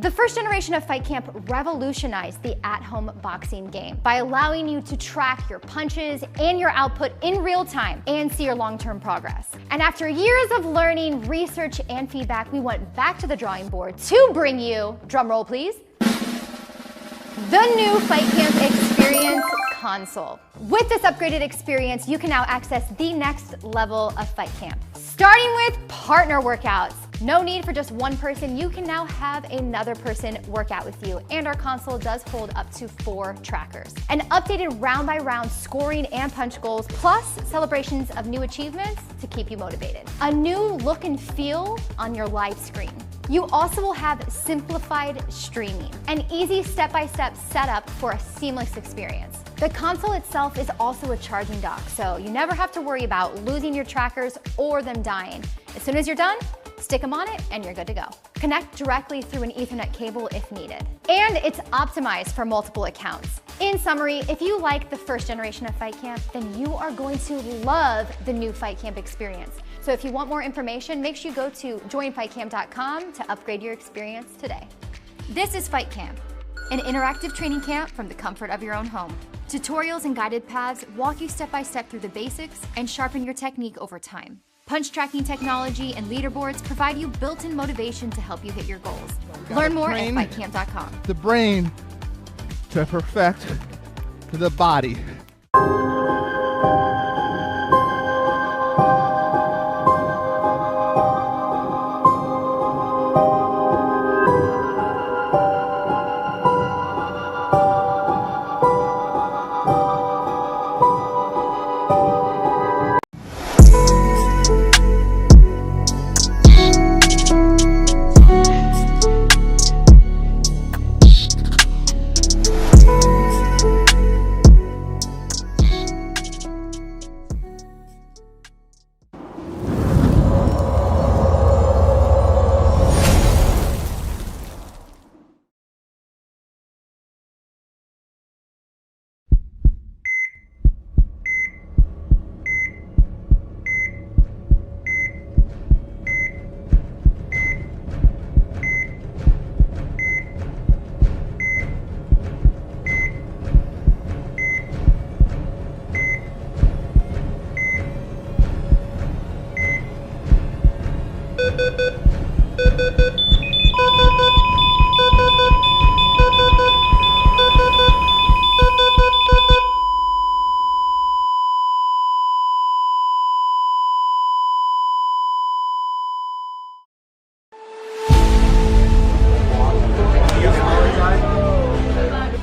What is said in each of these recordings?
The first generation of Fight Camp revolutionized the at-home boxing game by allowing you to track your punches and your output in real time and see your long-term progress. And after years of learning, research, and feedback, we went back to the drawing board to bring you, drum roll please, the new Fight Camp Experience console. With this upgraded experience, you can now access the next level of Fight Camp. Starting with partner workouts. No need for just one person, you can now have another person work out with you, and our console does hold up to 4 trackers. An updated round-by-round scoring and punch goals, plus celebrations of new achievements to keep you motivated. A new look and feel on your live screen. You also will have simplified streaming, an easy step-by-step setup for a seamless experience. The console itself is also a charging dock, so you never have to worry about losing your trackers or them dying. As soon as you're done, stick them on it and you're good to go. Connect directly through an Ethernet cable if needed. And it's optimized for multiple accounts. In summary, if you like the first generation of Fight Camp, then you are going to love the new Fight Camp experience. So if you want more information, make sure you go to joinfightcamp.com to upgrade your experience today. This is Fight Camp, an interactive training camp from the comfort of your own home. Tutorials and guided paths walk you step by step through the basics and sharpen your technique over time. Punch tracking technology and leaderboards provide you built-in motivation to help you hit your goals. Learn more at fightcamp.com. The brain to perfect the body.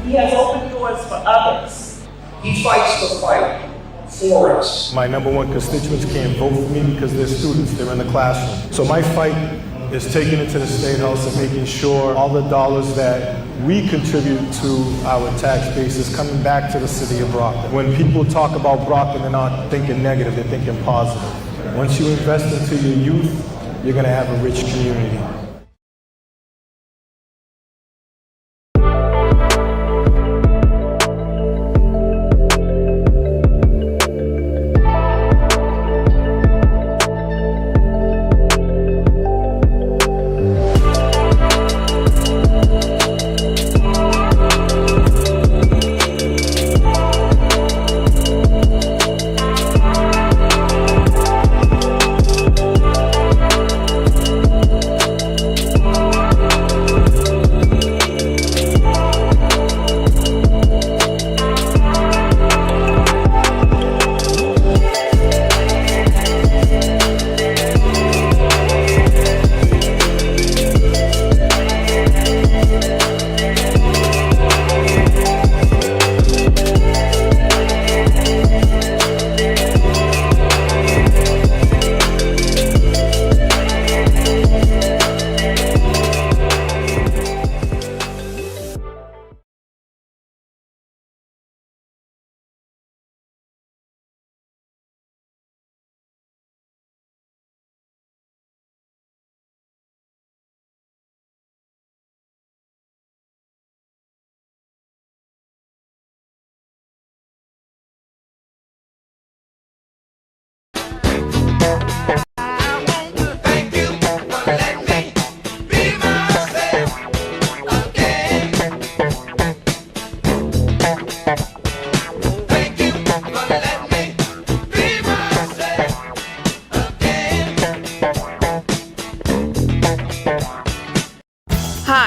He has opened doors for others. He fights the fight for us. My number one constituents can't vote for me because they're students, they're in the classroom. So my fight is taking it to the State House and making sure all the dollars that we contribute to our tax base is coming back to the city of Brockton. When people talk about Brockton, they're not thinking negative, they're thinking positive. Once you invest into your youth, you're gonna have a rich community.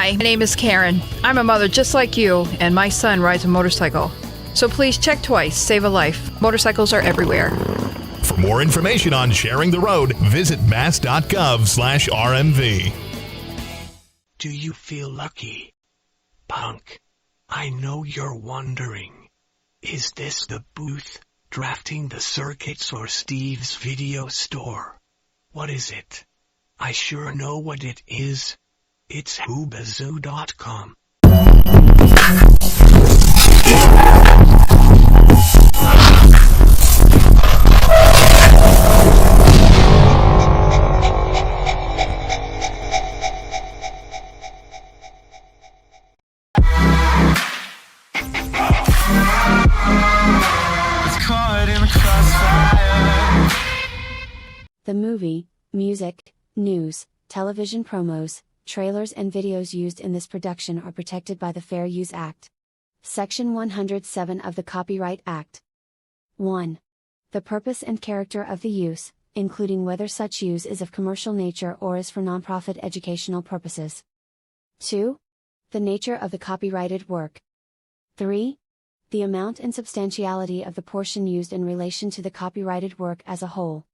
Hi, my name is Karen. I'm a mother just like you, and my son rides a motorcycle. So please check twice, save a life. Motorcycles are everywhere. For more information on sharing the road, visit mass.gov/RMV. Do you feel lucky? Punk, I know you're wondering. Is this the booth, drafting the circuits, or Steve's video store? What is it? I sure know what it is. It's whobazoo.com. The movie, music, news, television promos, trailers and videos used in this production are protected by the Fair Use Act. Section 107 of the Copyright Act. 1. The purpose and character of the use, including whether such use is of commercial nature or is for nonprofit educational purposes. 2. The nature of the copyrighted work. 3. The amount and substantiality of the portion used in relation to the copyrighted work as a whole.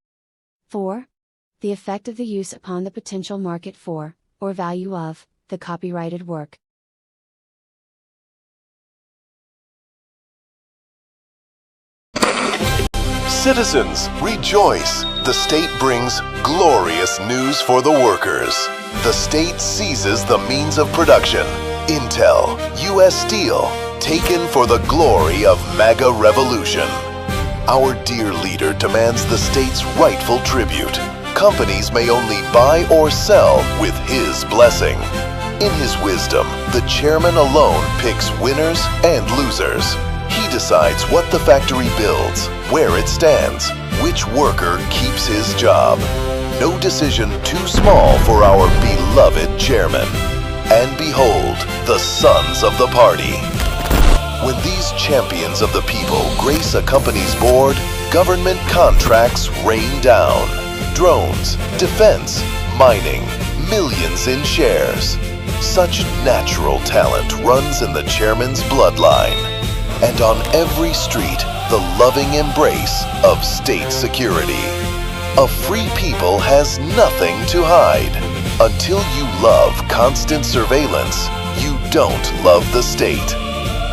4. The effect of the use upon the potential market for, or value of, the copyrighted work. Citizens, rejoice! The state brings glorious news for the workers. The state seizes the means of production. Intel, U.S. Steel, taken for the glory of MAGA revolution. Our dear leader demands the state's rightful tribute. Companies may only buy or sell with his blessing. In his wisdom, the chairman alone picks winners and losers. He decides what the factory builds, where it stands, which worker keeps his job. No decision too small for our beloved chairman. And behold, the sons of the party. When these champions of the people grace a company's board, government contracts rain down. Drones, defense, mining, millions in shares. Such natural talent runs in the chairman's bloodline. And on every street, the loving embrace of state security. A free people has nothing to hide. Until you love constant surveillance, you don't love the state.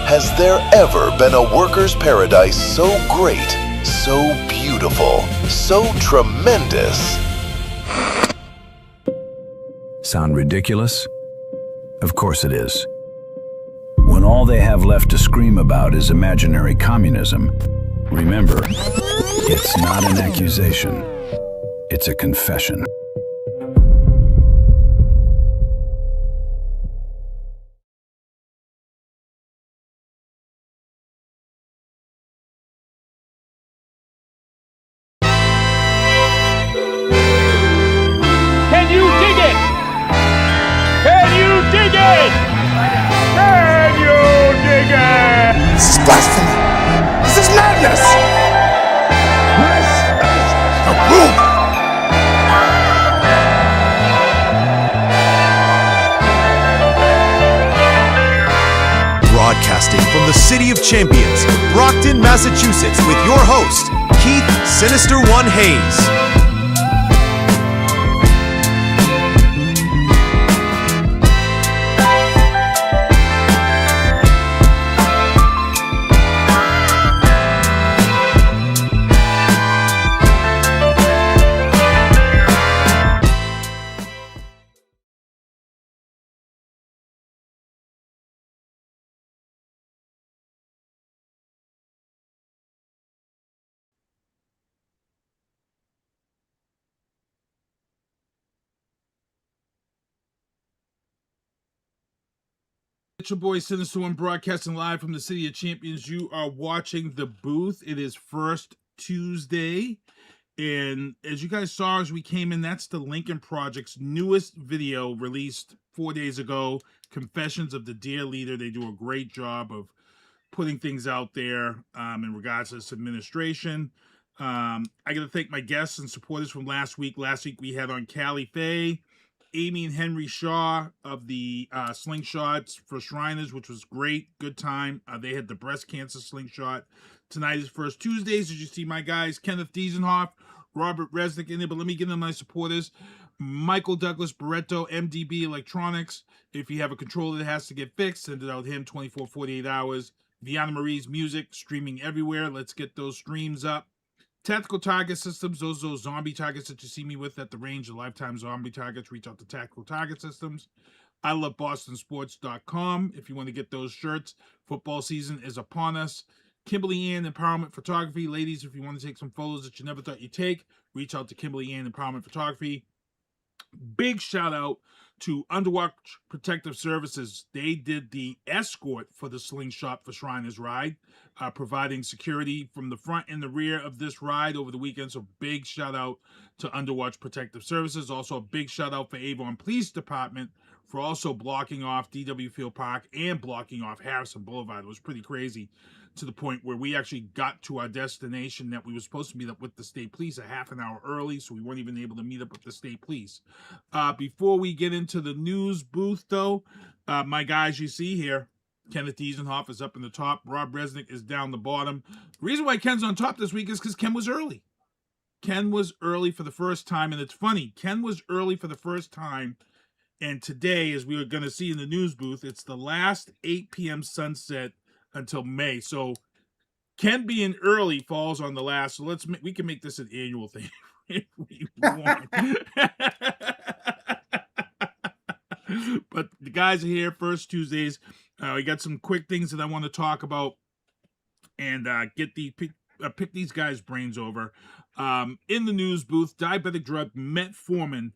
Has there ever been a worker's paradise so great, so beautiful, so tremendous? Sound ridiculous? Of course it is. When all they have left to scream about is imaginary communism, remember, it's not an accusation, it's a confession. This is blasphemy! This is madness! This is the room! Broadcasting from the City of Champions, Brockton, Massachusetts, with your host, Keith Sinister One Hayes. It's your boy Sinister One broadcasting live from the City of Champions. You are watching The Booth. It is First Tuesday. And as you guys saw as we came in, that's the Lincoln Project's newest video released 4 days ago. Confessions of the Dear Leader. They do a great job of putting things out there in regards to this administration. I got to thank my guests and supporters from last week. Last week we had on Cali Fae. Amy and Henry Shaw of the Slingshots for Shriners, which was great. Good time. They had the breast cancer slingshot. Tonight is First Tuesdays. As you see, my guys, Kenneth Diesenhof, Robert Resnick in there, but let me give them my supporters. Michael Douglas Barreto, MDB Electronics. If you have a controller that has to get fixed, send it out to him 24, 48 hours. Viana Marie's Music, streaming everywhere. Let's get those streams up. Tactical Target Systems, those zombie targets that you see me with at the range, the lifetime zombie targets, reach out to Tactical Target Systems. I love BostonSports.com if you want to get those shirts. Football season is upon us. Kimberly Ann Empowerment Photography. Ladies, if you want to take some photos that you never thought you'd take, reach out to Kimberly Ann Empowerment Photography. Big shout out to Underwatch Protective Services. They did the escort for the Slingshot for Shriners ride, providing security from the front and the rear of this ride over the weekend. So big shout out to Underwatch Protective Services. Also a big shout out for Avon Police Department for also blocking off DW Field Park and blocking off Harrison Boulevard. It was pretty crazy, to the point where we actually got to our destination that we were supposed to meet up with the state police a half an hour early, so we weren't even able to meet up with the state police. Before we get into the news booth, though, my guys you see here, Kenneth Diesenhof is up in the top. Rob Resnick is down the bottom. The reason why Ken's on top this week is because Ken was early. Ken was early for the first time, and it's funny. Ken was early for the first time, and today, as we were going to see in the news booth, it's the last 8 p.m. sunset until May. So Ken being early falls on the last. So we can make this an annual thing if we want. But the guys are here, First Tuesdays. We got some quick things that I want to talk about and pick these guys' brains over. In the news booth, diabetic drug Metformin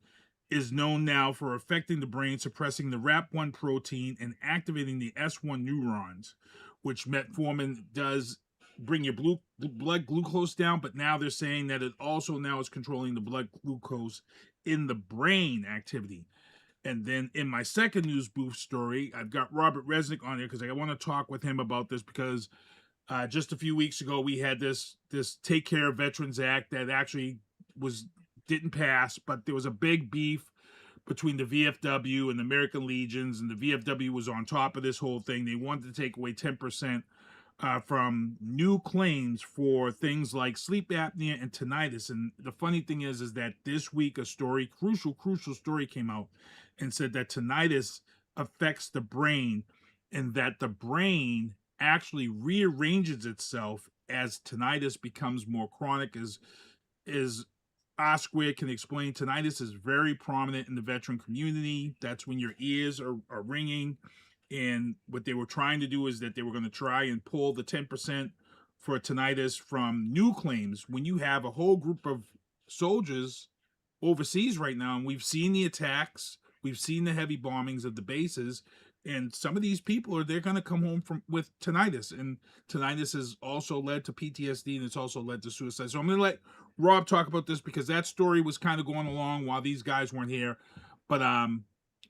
is known now for affecting the brain, suppressing the RAP1 protein and activating the S1 neurons, which Metformin does bring your blood glucose down, but now they're saying that it also now is controlling the blood glucose in the brain activity. And then in my second news booth story, I've got Robert Resnick on here because I want to talk with him about this, because just a few weeks ago we had this Take Care of Veterans Act that actually didn't pass, but there was a big beef between the VFW and the American Legions, and the VFW was on top of this whole thing. They wanted to take away 10% from new claims for things like sleep apnea and tinnitus. And the funny thing is that this week a story, crucial story, came out and said that tinnitus affects the brain, and that the brain actually rearranges itself as tinnitus becomes more chronic. As R Squared can explain, tinnitus is very prominent in the veteran community. That's when your ears are ringing. And what they were trying to do is that they were going to try and pull the 10% for tinnitus from new claims. When you have a whole group of soldiers overseas right now, and we've seen the attacks, we've seen the heavy bombings of the bases, and some of these people they're going to come home with tinnitus, and tinnitus has also led to PTSD, and it's also led to suicide. So I'm going to let Rob talk about this, because that story was kind of going along while these guys weren't here. But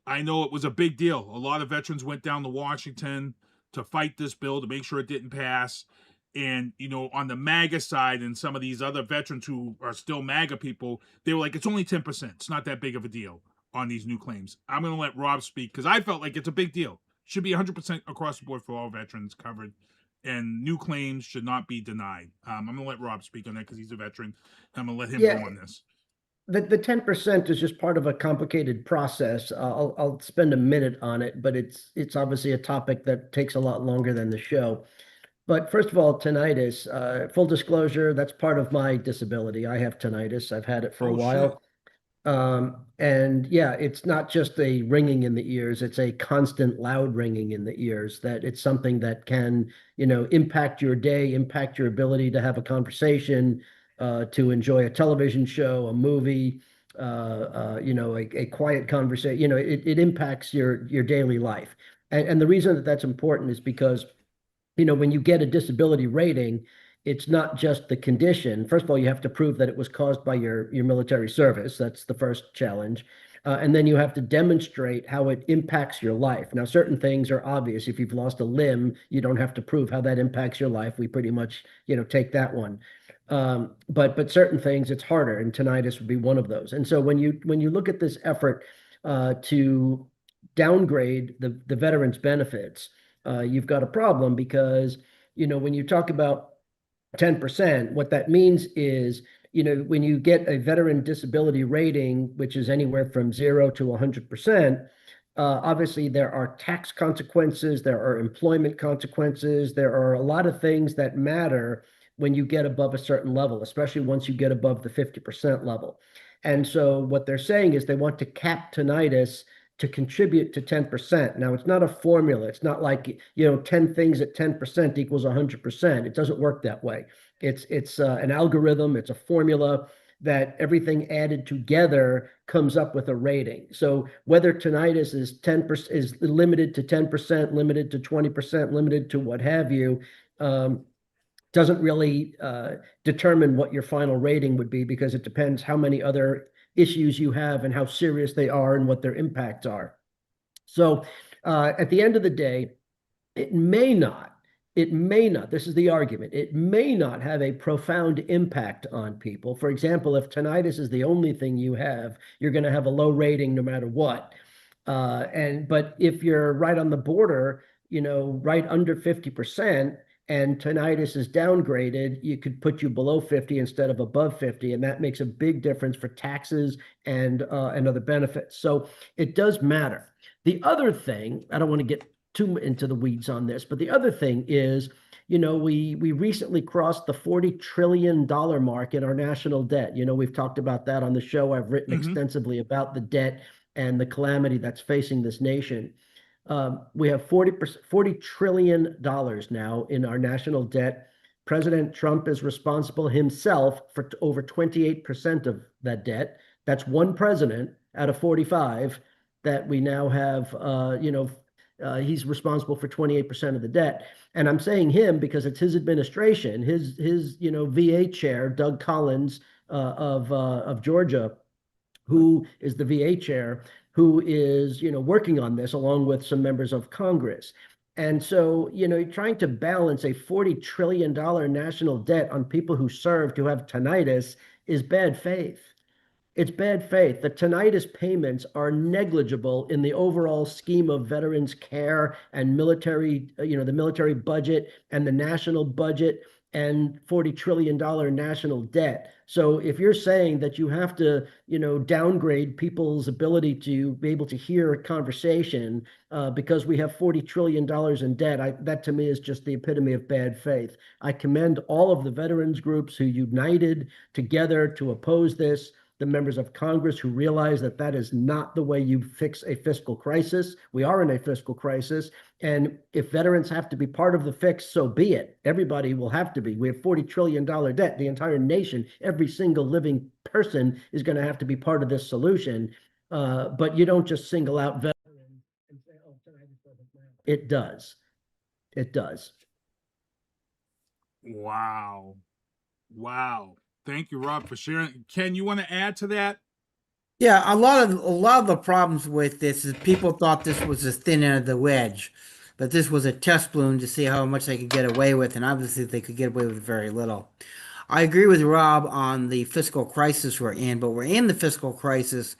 I know it was a big deal. A lot of veterans went down to Washington to fight this bill, to make sure it didn't pass. And, on the MAGA side, and some of these other veterans who are still MAGA people, they were like, it's only 10%. It's not that big of a deal on these new claims. I'm going to let Rob speak, because I felt like it's a big deal. Should be 100% across the board for all veterans covered, and new claims should not be denied. I'm going to let Rob speak on that because he's a veteran. I'm going to let him go on this. The 10% is just part of a complicated process. I'll spend a minute on it, but it's obviously a topic that takes a lot longer than the show. But first of all, tinnitus, full disclosure, that's part of my disability. I have tinnitus. I've had it for a while. And yeah, it's not just a ringing in the ears. It's a constant loud ringing in the ears, that it's something that can, impact your day, impact your ability to have a conversation, to enjoy a television show, a movie, a quiet conversation. It impacts your daily life. And the reason that that's important is because, when you get a disability rating, it's not just the condition. First of all, you have to prove that it was caused by your military service. That's the first challenge. And then you have to demonstrate how it impacts your life. Now, certain things are obvious. If you've lost a limb, you don't have to prove how that impacts your life. We pretty much, take that one. But certain things, it's harder, and tinnitus would be one of those. And so when you look at this effort to downgrade the veterans' benefits, you've got a problem because, when you talk about 10%, what that means is, when you get a veteran disability rating, which is anywhere from 0 to 100%, obviously there are tax consequences, there are employment consequences, there are a lot of things that matter when you get above a certain level, especially once you get above the 50% level. And so what they're saying is they want to cap tinnitus to contribute to 10%. Now, it's not a formula. It's not like, 10 things at 10% equals 100%. It doesn't work that way. It's an algorithm. It's a formula that everything added together comes up with a rating. So whether tinnitus is 10% is limited to 10%, limited to 20%, limited to what have you, doesn't really determine what your final rating would be, because it depends how many other issues you have and how serious they are and what their impacts are. So at the end of the day, it may not, this is the argument, it may not have a profound impact on people. For example, if tinnitus is the only thing you have, you're going to have a low rating no matter what. But if you're right on the border, right under 50%, and tinnitus is downgraded, you could put you below 50 instead of above 50, and that makes a big difference for taxes and other benefits. So it does matter. The other thing, I don't want to get too into the weeds on this, but the other thing is, we recently crossed the $40 trillion mark in our national debt. We've talked about that on the show. I've written extensively about the debt and the calamity that's facing this nation. We have $40 trillion now in our national debt. President Trump is responsible himself for over 28% of that debt. That's one president out of 45 that we now have, he's responsible for 28% of the debt. And I'm saying him because it's his administration, his VA chair, Doug Collins of Georgia, who is the VA chair, who is, working on this along with some members of Congress. And so, trying to balance a $40 trillion national debt on people who served who have tinnitus is bad faith. It's bad faith. The tinnitus payments are negligible in the overall scheme of veterans care and military, the military budget and the national budget and $40 trillion national debt. So if you're saying that you have to, downgrade people's ability to be able to hear a conversation because we have $40 trillion in debt, that to me is just the epitome of bad faith. I commend all of the veterans groups who united together to oppose this, the members of Congress who realize that that is not the way you fix a fiscal crisis. We are in a fiscal crisis. And if veterans have to be part of the fix, so be it. Everybody will have to be. We have $40 trillion debt. The entire nation, every single living person is going to have to be part of this solution. But you don't just single out veterans and say, oh, tinnitus doesn't matter. It does. It does. Wow. Thank you, Rob, for sharing. Ken, you want to add to that? Yeah, a lot of the problems with this is people thought this was the thin end of the wedge, but this was a test balloon to see how much they could get away with, and obviously they could get away with very little. I agree with Rob on the fiscal crisis we're in, but we're in the fiscal crisis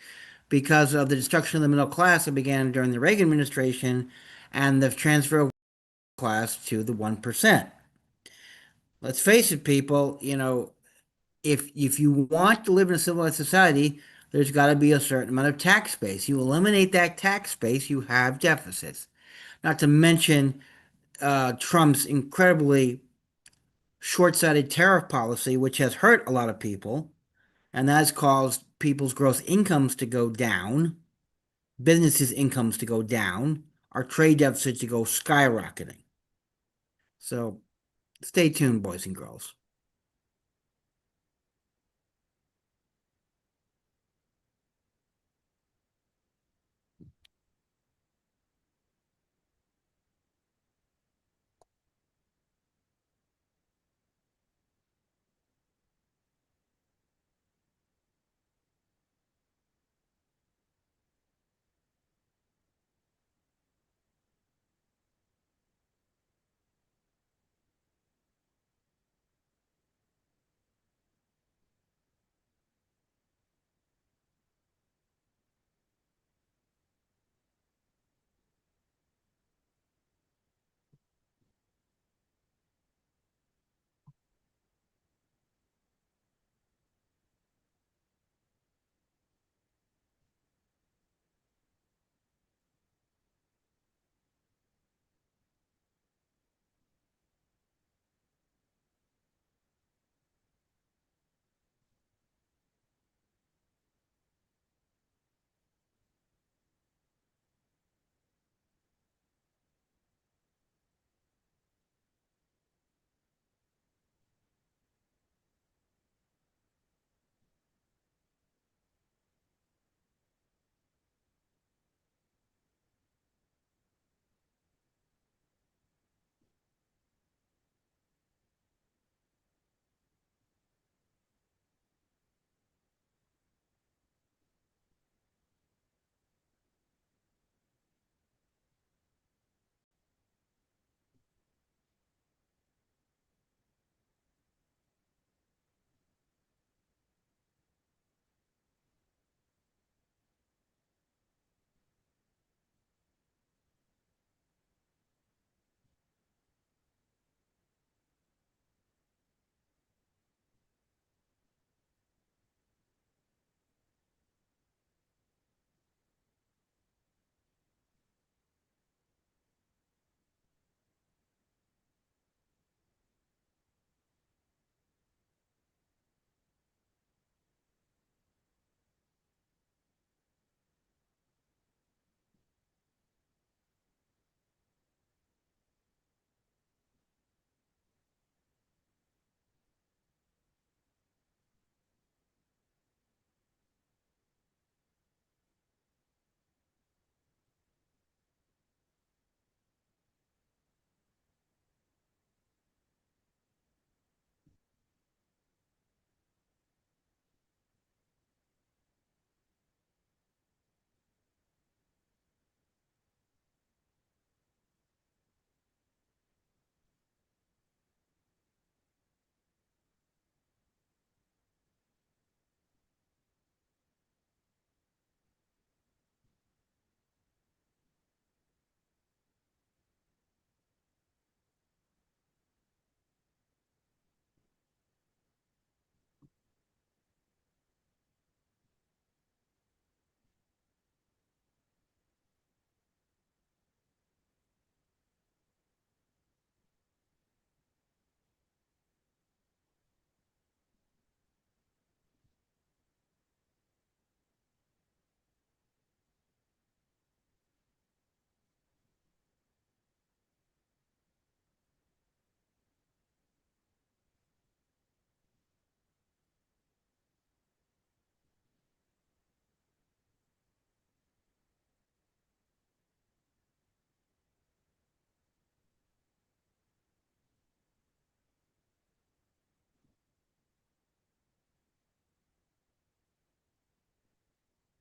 because of the destruction of the middle class that began during the Reagan administration and the transfer of class to the 1%. Let's face it, people, if you want to live in a civilized society, there's got to be a certain amount of tax base. You eliminate that tax base, you have deficits. Not to mention Trump's incredibly short-sighted tariff policy, which has hurt a lot of people, and that has caused people's gross incomes to go down, businesses' incomes to go down, our trade deficits to go skyrocketing. So stay tuned, boys and girls.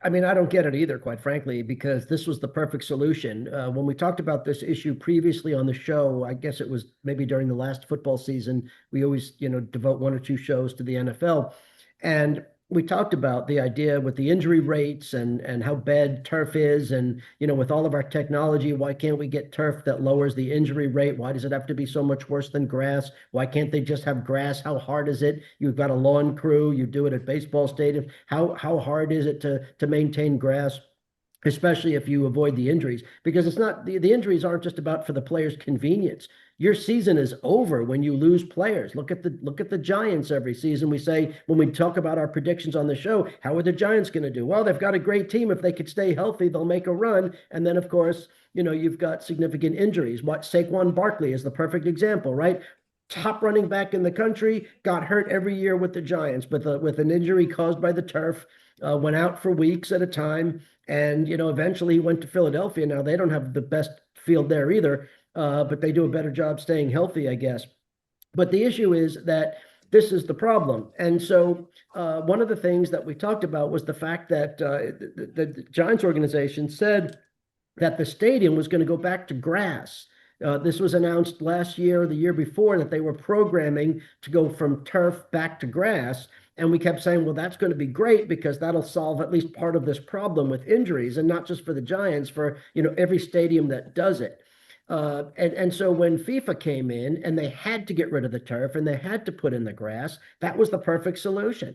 I mean, I don't get it either, quite frankly, because this was the perfect solution. When we talked about this issue previously on the show, I guess it was maybe during the last football season, we always, devote 1 or 2 shows to the NFL. And we talked about the idea with the injury rates and how bad turf is. And, with all of our technology, why can't we get turf that lowers the injury rate? Why does it have to be so much worse than grass? Why can't they just have grass? How hard is it? You've got a lawn crew, you do it at baseball stadiums. How hard is it to maintain grass? Especially if you avoid the injuries, because it's not the injuries aren't just about for the players' convenience. Your season is over when you lose players. Look at the Giants every season. We say when we talk about our predictions on the show, how are the Giants going to do? Well, they've got a great team. If they could stay healthy, they'll make a run. And then, of course, you've got significant injuries. Saquon Barkley is the perfect example, right? Top running back in the country, got hurt every year with the Giants, with an injury caused by the turf. Went out for weeks at a time, and eventually he went to Philadelphia. Now they don't have the best field there either, but they do a better job staying healthy, I guess. But the issue is that this is the problem, and so one of the things that we talked about was the fact that the Giants organization said that the stadium was going to go back to grass. This was announced last year or the year before that they were programming to go from turf back to grass. And we kept saying, well, that's going to be great because that'll solve at least part of this problem with injuries, and not just for the Giants, for every stadium that does it. And so when FIFA came in and they had to get rid of the turf and they had to put in the grass, that was the perfect solution.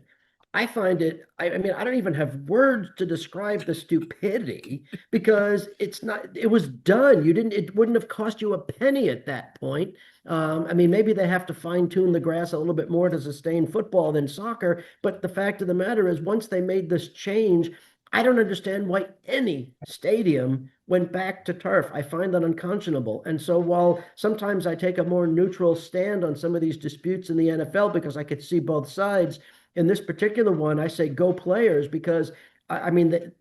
I find it, I mean, I don't even have words to describe the stupidity because it was done. It wouldn't have cost you a penny at that point. I mean, maybe they have to fine tune the grass a little bit more to sustain football than soccer. But the fact of the matter is, once they made this change, I don't understand why any stadium went back to turf. I find that unconscionable. And so while sometimes I take a more neutral stand on some of these disputes in the NFL because I could see both sides, in this particular one, I say go players because I mean,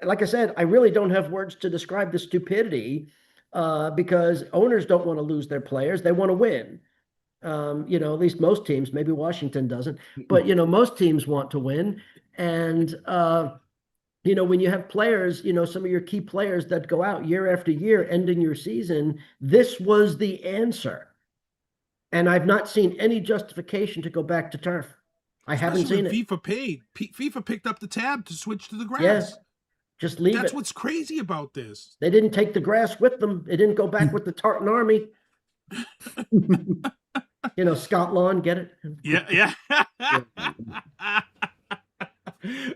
like I said, I really don't have words to describe the stupidity because owners don't want to lose their players. They want to win. At least most teams, maybe Washington doesn't, but most teams want to win. And when you have players, some of your key players that go out year after year, ending your season, this was the answer. And I've not seen any justification to go back to turf. I haven't seen it. FIFA picked up the tab to switch to the grass. Yes, just leave it. That's what's crazy about this. They didn't take the grass with them. They didn't go back with the Tartan Army. Scott Lawn, get it? Yeah.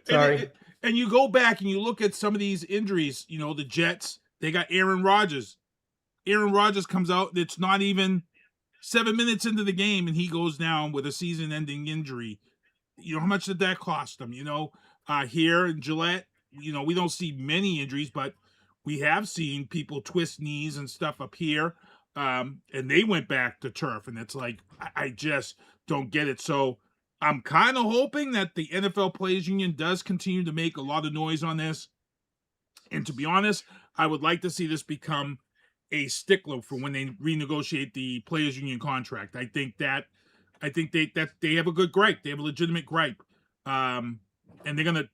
Sorry. And you go back and you look at some of these injuries, the Jets, they got Aaron Rodgers. Aaron Rodgers comes out, it's not even 7 minutes into the game, and he goes down with a season-ending injury. How much did that cost him? Here in Gillette, we don't see many injuries, but we have seen people twist knees and stuff up here, and they went back to turf, and it's like, I just don't get it. So I'm kind of hoping that the NFL Players Union does continue to make a lot of noise on this. And to be honest, I would like to see this become a stickler for when they renegotiate the Players Union contract. I think they have a good gripe. They have a legitimate gripe. And they're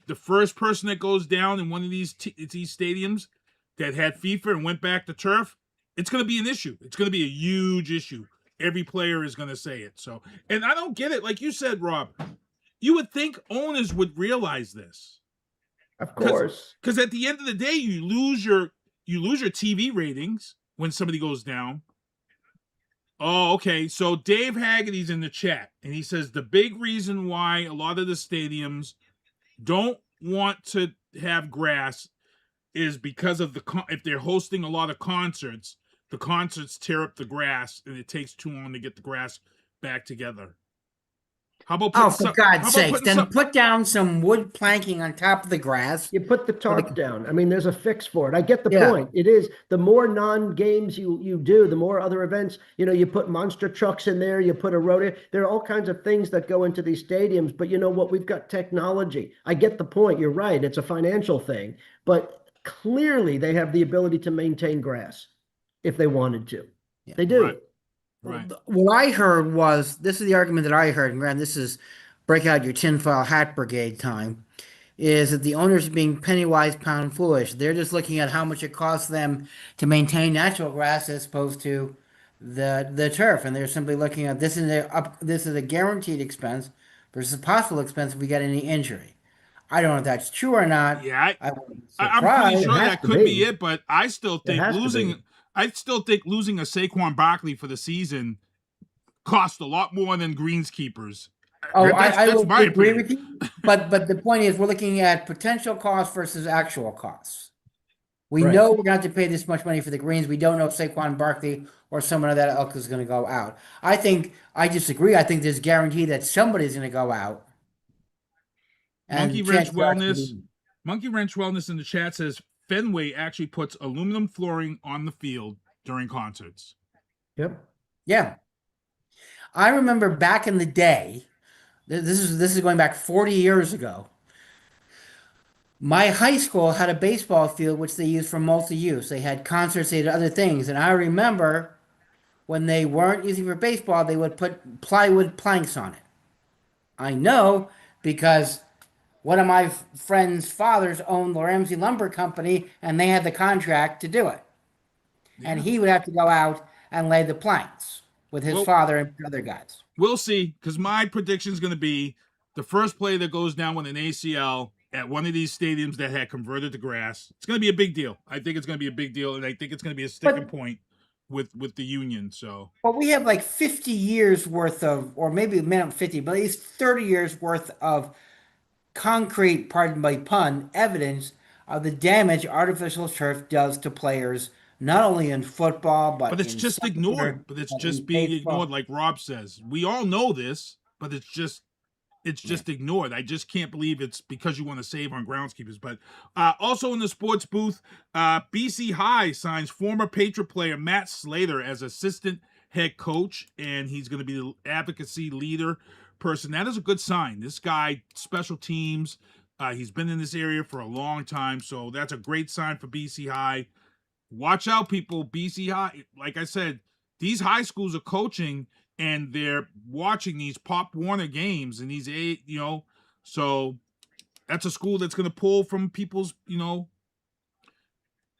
the first person that goes down in one of these stadiums that had FIFA and went back to turf, it's going to be an issue. It's going to be a huge issue. Every player is going to say it. So, and I don't get it. Like you said, Rob, you would think owners would realize this. Of course. Because at the end of the day, you lose your TV ratings when somebody goes down. Oh, okay. So Dave Haggerty's in the chat, and he says the big reason why a lot of the stadiums don't want to have grass is because of if they're hosting a lot of concerts, the concerts tear up the grass, and it takes too long to get the grass back together. How about for God's sake, then put down some wood planking on top of the grass. You put the tarp down. I mean, there's a fix for it. I get the point. It is the more non-games you do, the more other events, you put monster trucks in there, you put a rodeo. There are all kinds of things that go into these stadiums, but you know what? We've got technology. I get the point. You're right. It's a financial thing, but clearly they have the ability to maintain grass if they wanted to. Yeah. They do. Right. What I heard was, this is the argument that I heard, and this is break out your tinfoil hat brigade time, is that the owners are being penny wise, pound foolish. They're just looking at how much it costs them to maintain natural grass as opposed to the turf, and they're simply looking at this is a guaranteed expense versus a possible expense if we get any injury. I don't know if that's true or not. Yeah, I wouldn't be I'm pretty surprised. sure that could be it, but I still It think has to losing. be. I still think losing a Saquon Barkley for the season cost a lot more than greenskeepers. Oh, That's I will my agree opinion. with you, but the point is, we're looking at potential costs versus actual costs. We Right. know we're going to have to pay this much money for the greens. We don't know if Saquon Barkley or someone of that ilk is going to go out. I disagree. I think there's guarantee that somebody's going to go out. Monkey And Wrench chances are it's gonna Wellness. be- Monkey Wrench Wellness in the chat says Fenway actually puts aluminum flooring on the field during concerts. Yep. Yeah. I remember back in the day, this is going back 40 years ago. My high school had a baseball field which they used for multi-use. They had concerts, they had other things, and I remember when they weren't using for baseball, they would put plywood planks on it. I know because one of my friend's fathers owned the Ramsey Lumber Company, and they had the contract to do it. And he would have to go out and lay the planks with his father and other guys. We'll see, because my prediction is going to be the first player that goes down with an ACL at one of these stadiums that had converted to grass. It's going to be a big deal. I think it's going to be a big deal, and I think it's going to be a sticking point with the union. So, but we have like 50 years worth of, or maybe minimum 50, but at least 30 years worth of concrete, pardon my pun, evidence of the damage artificial turf does to players, not only in football, but it's in just soccer, ignored. But it's but just in being baseball. ignored, like Rob says. We all know this, but it's just ignored. I just can't believe it's because you want to save on groundskeepers. But also in the sports booth, BC High signs former Patriot player Matt Slater as assistant head coach, and he's going to be the advocacy leader person. That is a good sign. This guy, special teams, he's been in this area for a long time, so that's a great sign for BC High. Watch out, people. BC High, like I said, these high schools are coaching and they're watching these Pop Warner games and these, so that's a school that's going to pull from people's,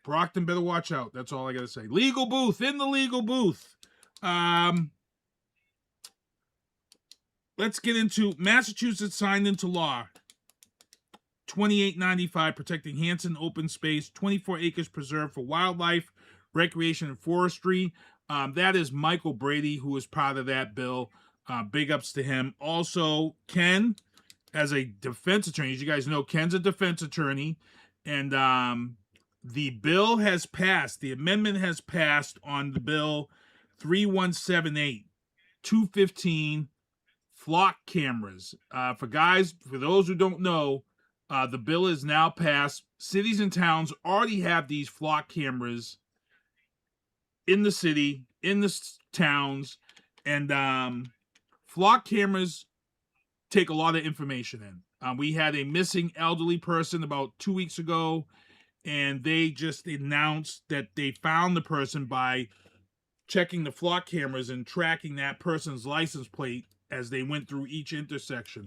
Brockton better watch out. That's all I got to say. Legal booth, in the legal booth. Let's get into Massachusetts signed into law. 2895 protecting Hanson open space, 24 acres preserved for wildlife, recreation, and forestry. That is Michael Brady, who is part of that bill. Big ups to him. Also, Ken, as a defense attorney, as you guys know, Ken's a defense attorney, and the bill has passed. The amendment has passed on the bill 3178, 215 flock cameras. For those who don't know, the bill is now passed. Cities and towns already have these flock cameras in the city, in the towns, and flock cameras take a lot of information in. We had a missing elderly person about 2 weeks ago, and they just announced that they found the person by checking the flock cameras and tracking that person's license plate as they went through each intersection.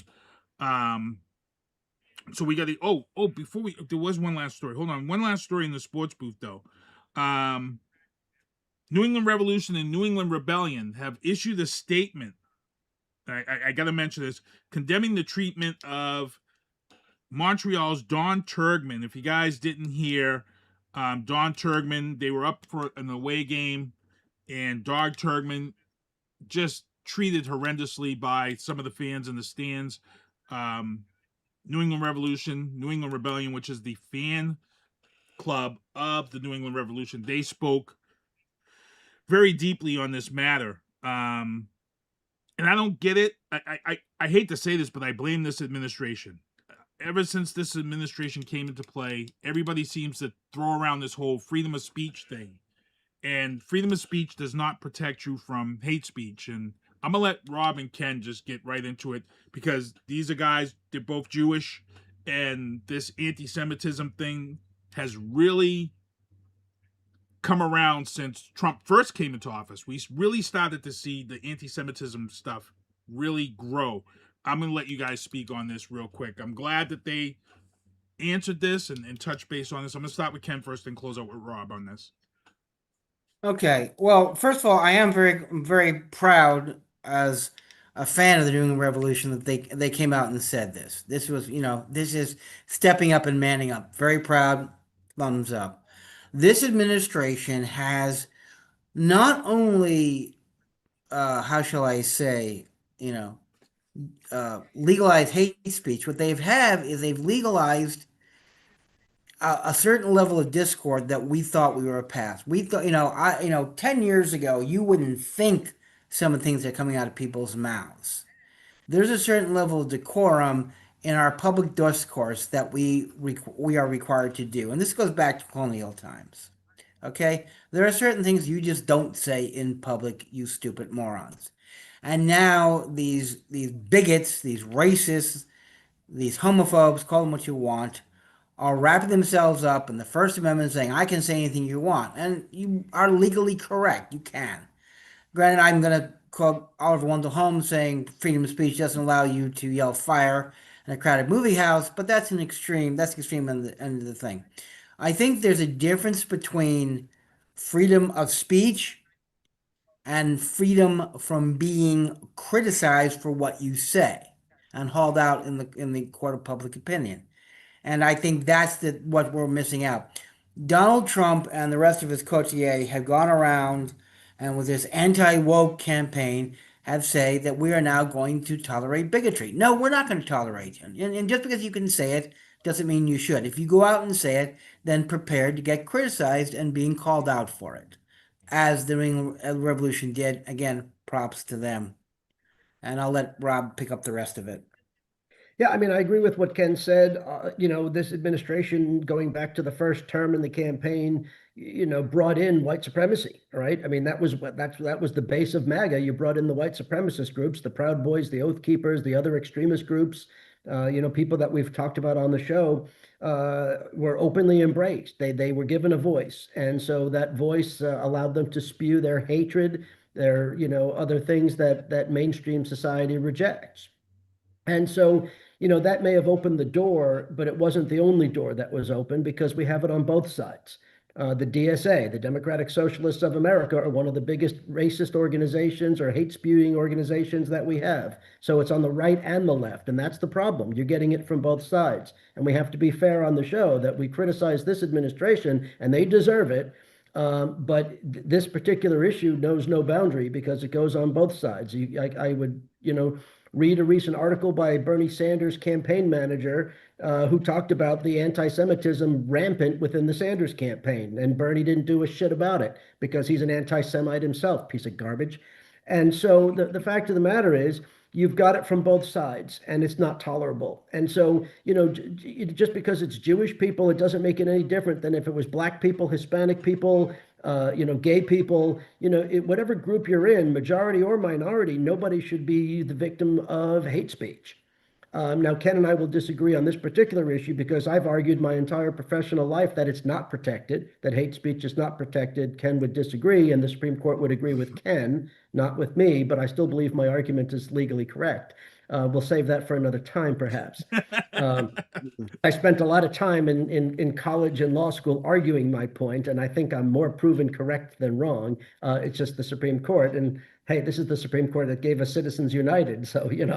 So we got to, there was one last story. Hold on. One last story in the sports booth, though. New England Revolution and New England Rebellion have issued a statement. I got to mention this, condemning the treatment of Montreal's Don Turgman. If you guys didn't hear, Don Turgman, they were up for an away game, and Don Turgman just treated horrendously by some of the fans in the stands. New England Revolution, New England Rebellion, which is the fan club of the New England Revolution, they spoke very deeply on this matter. And I don't get it. I hate to say this, but I blame this administration. Ever since this administration came into play, everybody seems to throw around this whole freedom of speech thing. And freedom of speech does not protect you from hate speech. And I'm going to let Rob and Ken just get right into it, because these are guys, they're both Jewish, and this anti-Semitism thing has really come around since Trump first came into office. We really started to see the anti-Semitism stuff really grow. I'm going to let you guys speak on this real quick. I'm glad that they answered this and touch base on this. I'm going to start with Ken first and close out with Rob on this. Okay. Well, first of all, I am very proud as a fan of the New England Revolution that they came out and said this. This was, this is stepping up and manning up. Very proud. Thumbs up. This administration has not only, how shall I say, legalized hate speech. What they've legalized a certain level of discord that we thought we were past. We thought, 10 years ago, you wouldn't think some of the things that are coming out of people's mouths. There's a certain level of decorum in our public discourse that we are required to do. And this goes back to colonial times. Okay? There are certain things you just don't say in public, you stupid morons. And now these bigots, these racists, these homophobes, call them what you want, are wrapping themselves up in the First Amendment saying, I can say anything you want. And you are legally correct. You can. Granted, I'm going to quote Oliver Wendell Holmes saying freedom of speech doesn't allow you to yell fire in a crowded movie house, but that's an extreme. That's extreme end of the thing. I think there's a difference between freedom of speech and freedom from being criticized for what you say and hauled out in the court of public opinion. And I think that's what we're missing out. Donald Trump and the rest of his coterie have gone around and with this anti-woke campaign have said that we are now going to tolerate bigotry. No, we're not going to tolerate it. And just because you can say it doesn't mean you should. If you go out and say it, then prepare to get criticized and being called out for it. As the Revolution did. Again, props to them. And I'll let Rob pick up the rest of it. Yeah, I mean, I agree with what Ken said. This administration, going back to the first term in the campaign, brought in white supremacy, right? I mean, that was the base of MAGA. You brought in the white supremacist groups, the Proud Boys, the Oath Keepers, the other extremist groups, people that we've talked about on the show, were openly embraced. They were given a voice. And so that voice allowed them to spew their hatred, their, other things that mainstream society rejects. And so, that may have opened the door, but it wasn't the only door that was open because we have it on both sides. The DSA, the Democratic Socialists of America, are one of the biggest racist organizations or hate spewing organizations that we have. So it's on the right and the left, and that's the problem. You're getting it from both sides. And we have to be fair on the show that we criticize this administration, and they deserve it. But this particular issue knows no boundary because it goes on both sides. I would, read a recent article by Bernie Sanders' campaign manager who talked about the anti-Semitism rampant within the Sanders campaign. And Bernie didn't do a shit about it because he's an anti-Semite himself, piece of garbage. And so the fact of the matter is, you've got it from both sides and it's not tolerable. And so, just because it's Jewish people, it doesn't make it any different than if it was Black people, Hispanic people, gay people, whatever group you're in, majority or minority, nobody should be the victim of hate speech. Now, Ken and I will disagree on this particular issue because I've argued my entire professional life that it's not protected, that hate speech is not protected. Ken would disagree, and the Supreme Court would agree with Ken, not with me, but I still believe my argument is legally correct. We'll save that for another time, perhaps. I spent a lot of time in college and law school arguing my point, and I think I'm more proven correct than wrong. It's just the Supreme Court. And hey, this is the Supreme Court that gave us Citizens United. So, they're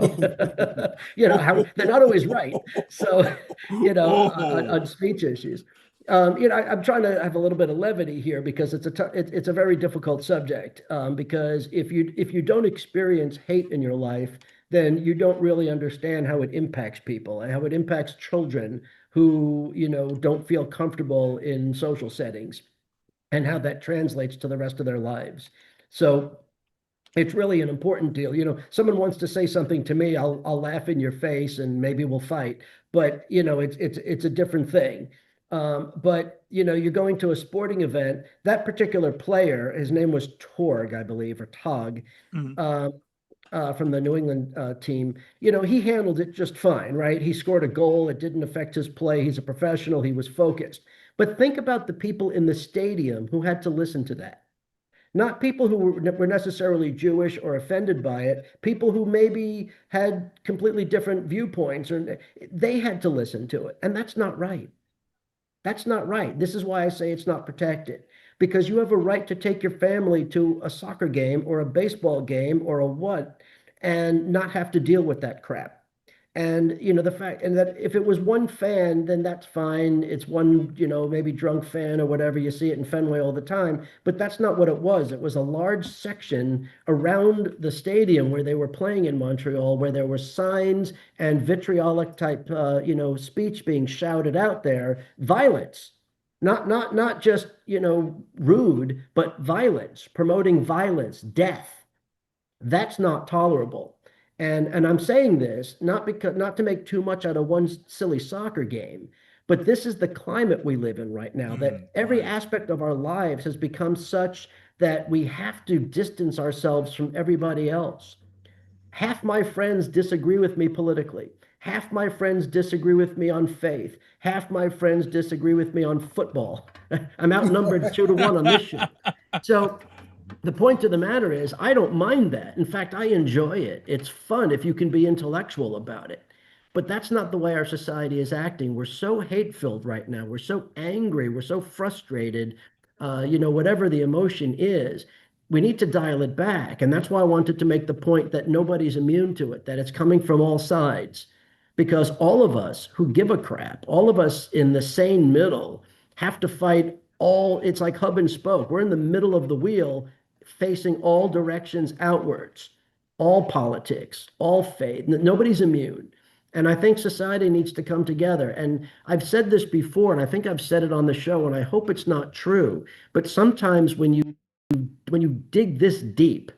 not always right. So, on speech issues. I'm trying to have a little bit of levity here because it's a very difficult subject. Because if you don't experience hate in your life, then you don't really understand how it impacts people and how it impacts children who, don't feel comfortable in social settings and how that translates to the rest of their lives. So it's really an important deal. Someone wants to say something to me, I'll laugh in your face and maybe we'll fight, but it's a different thing. But you're going to a sporting event, that particular player, his name was Torg, I believe, or Tog, from the New England team, he handled it just fine, right? He scored a goal. It didn't affect his play. He's a professional. He was focused. But think about the people in the stadium who had to listen to that. Not people who were necessarily Jewish or offended by it, people who maybe had completely different viewpoints, or they had to listen to it. And that's not right. That's not right. This is why I say it's not protected, because you have a right to take your family to a soccer game or a baseball game or a what, and not have to deal with that crap. And the fact, and that if it was one fan, then that's fine. It's one, maybe drunk fan or whatever. You see it in Fenway all the time, but that's not what it was. It was a large section around the stadium where they were playing in Montreal, where there were signs and vitriolic type, speech being shouted out there, violence, not just, rude, but violence, promoting violence, death. That's not tolerable. And I'm saying this not to make too much out of one silly soccer game, but this is the climate we live in right now, that every aspect of our lives has become such that we have to distance ourselves from everybody else. Half my friends disagree with me politically. Half my friends disagree with me on faith. Half my friends disagree with me on football. I'm outnumbered 2-1 on this shit. So the point of the matter is, I don't mind that. In fact, I enjoy it. It's fun if you can be intellectual about it. But that's not the way our society is acting. We're so hate-filled right now. We're so angry. We're so frustrated. Whatever the emotion is, we need to dial it back. And that's why I wanted to make the point that nobody's immune to it, that it's coming from all sides. Because all of us who give a crap, all of us in the sane middle, have to fight it's like hub and spoke. We're in the middle of the wheel, facing all directions outwards, all politics, all faith. Nobody's immune. And I think society needs to come together. And I've said this before, and I think I've said it on the show, and I hope it's not true. But sometimes when you dig this deep,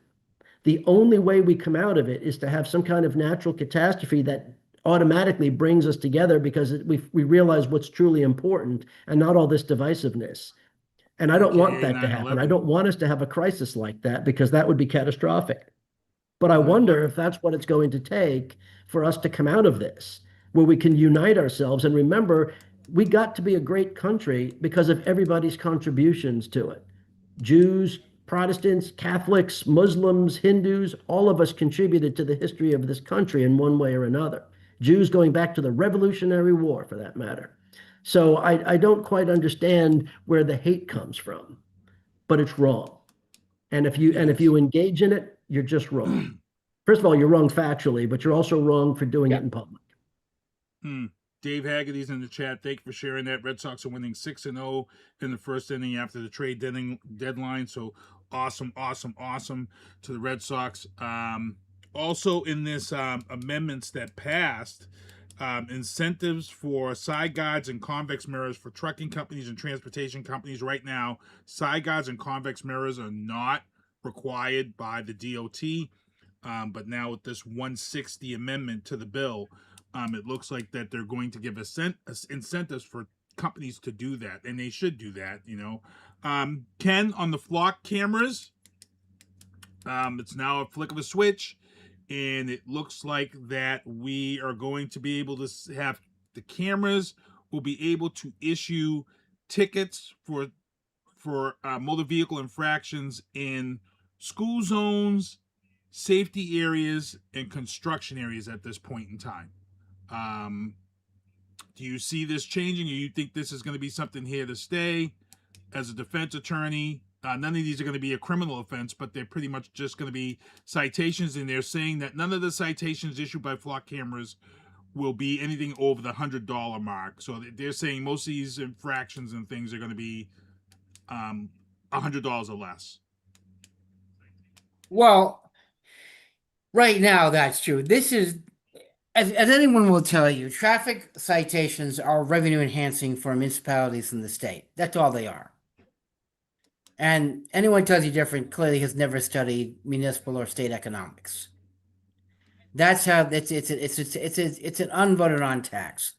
the only way we come out of it is to have some kind of natural catastrophe that automatically brings us together, because we realize what's truly important and not all this divisiveness. And I don't want that to happen. I don't want us to have a crisis like that, because that would be catastrophic. But I wonder if that's what it's going to take for us to come out of this, where we can unite ourselves. And remember, we got to be a great country because of everybody's contributions to it. Jews, Protestants, Catholics, Muslims, Hindus, all of us contributed to the history of this country in one way or another. Jews going back to the Revolutionary War, for that matter. So I don't quite understand where the hate comes from, but it's wrong. And if you engage in it, you're just wrong. First of all, you're wrong factually, but you're also wrong for doing it in public. Dave Haggerty's in the chat. Thank you for sharing that. Red Sox are winning 6-0 in the first inning after the trade deadline. So awesome to the Red Sox. Also in this amendments that passed, incentives for side guards and convex mirrors for trucking companies and transportation companies. Right now, side guards and convex mirrors are not required by the DOT, but now with this 160 amendment to the bill, it looks like that they're going to give incentives for companies to do that, and they should do that. Ken, on the flock cameras, it's now a flick of a switch. And it looks like that we are going to be able to have the cameras will be able to issue tickets for motor vehicle infractions in school zones, safety areas, and construction areas at this point in time. Do you see this changing, or you think this is going to be something here to stay? As a defense attorney, none of these are going to be a criminal offense, but they're pretty much just going to be citations, and they're saying that none of the citations issued by flock cameras will be anything over the $100 mark. So they're saying most of these infractions and things are going to be $100 or less. Well, right now that's true. This is, as anyone will tell you, traffic citations are revenue enhancing for municipalities in the state. That's all they are. And anyone tells you different clearly has never studied municipal or state economics. That's how it's an unvoted on tax.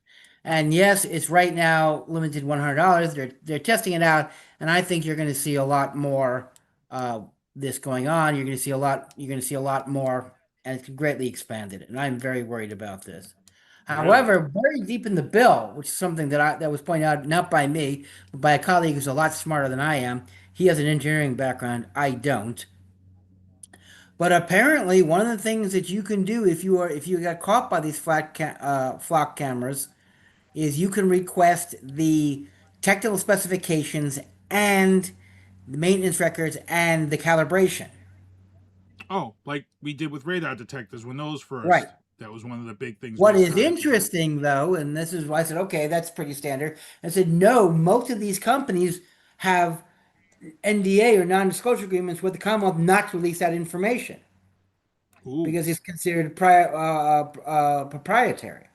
And yes, it's right now limited $100. They're testing it out, and I think you're going to see a lot more this going on. You're going to see a lot more, and it's greatly expanded. And I'm very worried about this. However, very deep in the bill, which is something that was pointed out not by me, but by a colleague who's a lot smarter than I am, He has an engineering background. I don't. But apparently, one of the things that you can do if you got caught by these flock cameras is you can request the technical specifications and the maintenance records and the calibration. Oh, like we did with radar detectors when those first. Right. That was one of the big things. What is interesting, though, and this is why I said, okay, that's pretty standard. I said, no, most of these companies have NDA or non-disclosure agreements with the Commonwealth not to release that information. Ooh. Because it's considered proprietary.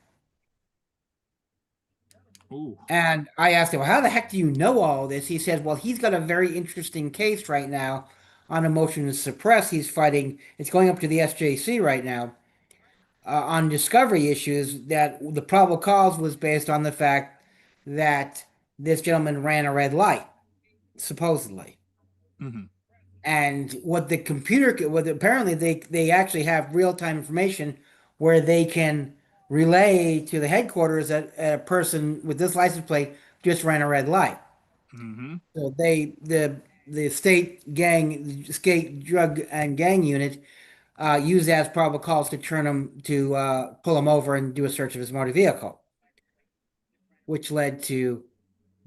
Ooh. And I asked him, well, how the heck do you know all this? He says, well, he's got a very interesting case right now on a motion to suppress. He's fighting, it's going up to the SJC right now on discovery issues that the probable cause was based on the fact that this gentleman ran a red light, supposedly. Mm-hmm. And what the computer, what apparently they actually have real-time information where they can relay to the headquarters that a person with this license plate just ran a red light. Mm-hmm. So the state drug and gang unit used that as probable cause to pull him over and do a search of his motor vehicle, which led to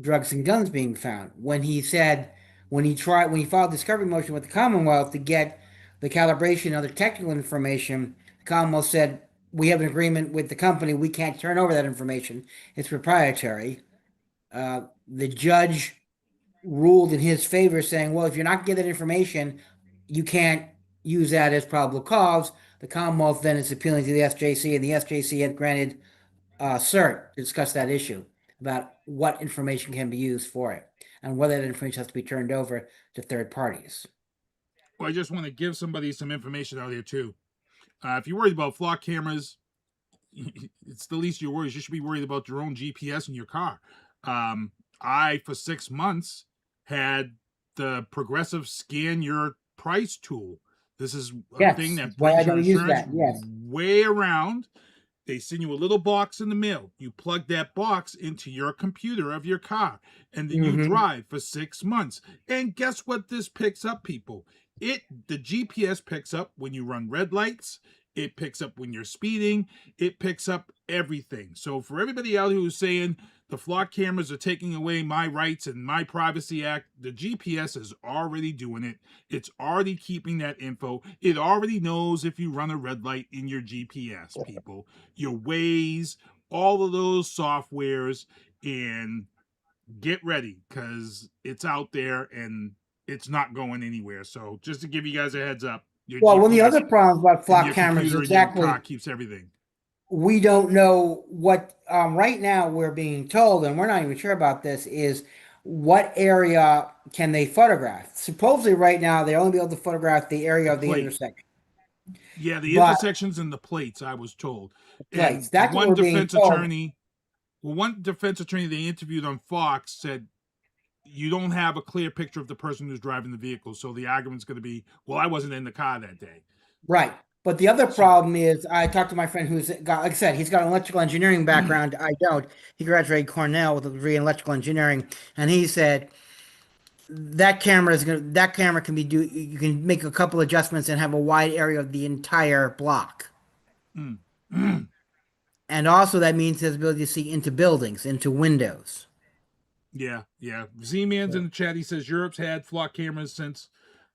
drugs and guns being found. When he filed discovery motion with the Commonwealth to get the calibration and other technical information, the Commonwealth said, we have an agreement with the company, we can't turn over that information, it's proprietary. The judge ruled in his favor, saying, well, if you're not getting that information, you can't use that as probable cause. The Commonwealth then is appealing to the SJC, and the SJC had granted cert to discuss that issue about what information can be used for it and whether that information has to be turned over to third parties. Well, I just want to give somebody some information out here too. If you're worried about flock cameras, it's the least of your worries. You should be worried about your own GPS in your car. I, for 6 months, had the Progressive scan your price tool. This is a thing that brings your insurance way around. They send you a little box in the mail. You plug that box into your computer of your car, and then you drive for 6 months. And guess what this picks up, people? The GPS picks up when you run red lights. It picks up when you're speeding. It picks up everything. So for everybody out who's saying the flock cameras are taking away my rights and my Privacy Act, the GPS is already doing it. It's already keeping that info. It already knows if you run a red light in your GPS, people. Your Waze, all of those softwares, and get ready because it's out there and it's not going anywhere. So just to give you guys a heads up. One of the other problems about flock cameras is exactly car keeps everything. We don't know what right now we're being told, and we're not even sure about this, is what area can they photograph? Supposedly right now they only be able to photograph the area of the intersection. Yeah, the intersections and the plates, I was told. Plates. That's what we're being told. One defense attorney they interviewed on Fox said you don't have a clear picture of the person who's driving the vehicle. So the argument's going to be, well, I wasn't in the car that day. Right. But the other problem is I talked to my friend who's got, like I said, he's got an electrical engineering background. I don't. He graduated Cornell with a degree in electrical engineering. And he said that camera can be you can make a couple adjustments and have a wide area of the entire block. And also that means his ability to see into buildings, into windows. Yeah. Z-Man's in the chat. He says Europe's had flock cameras since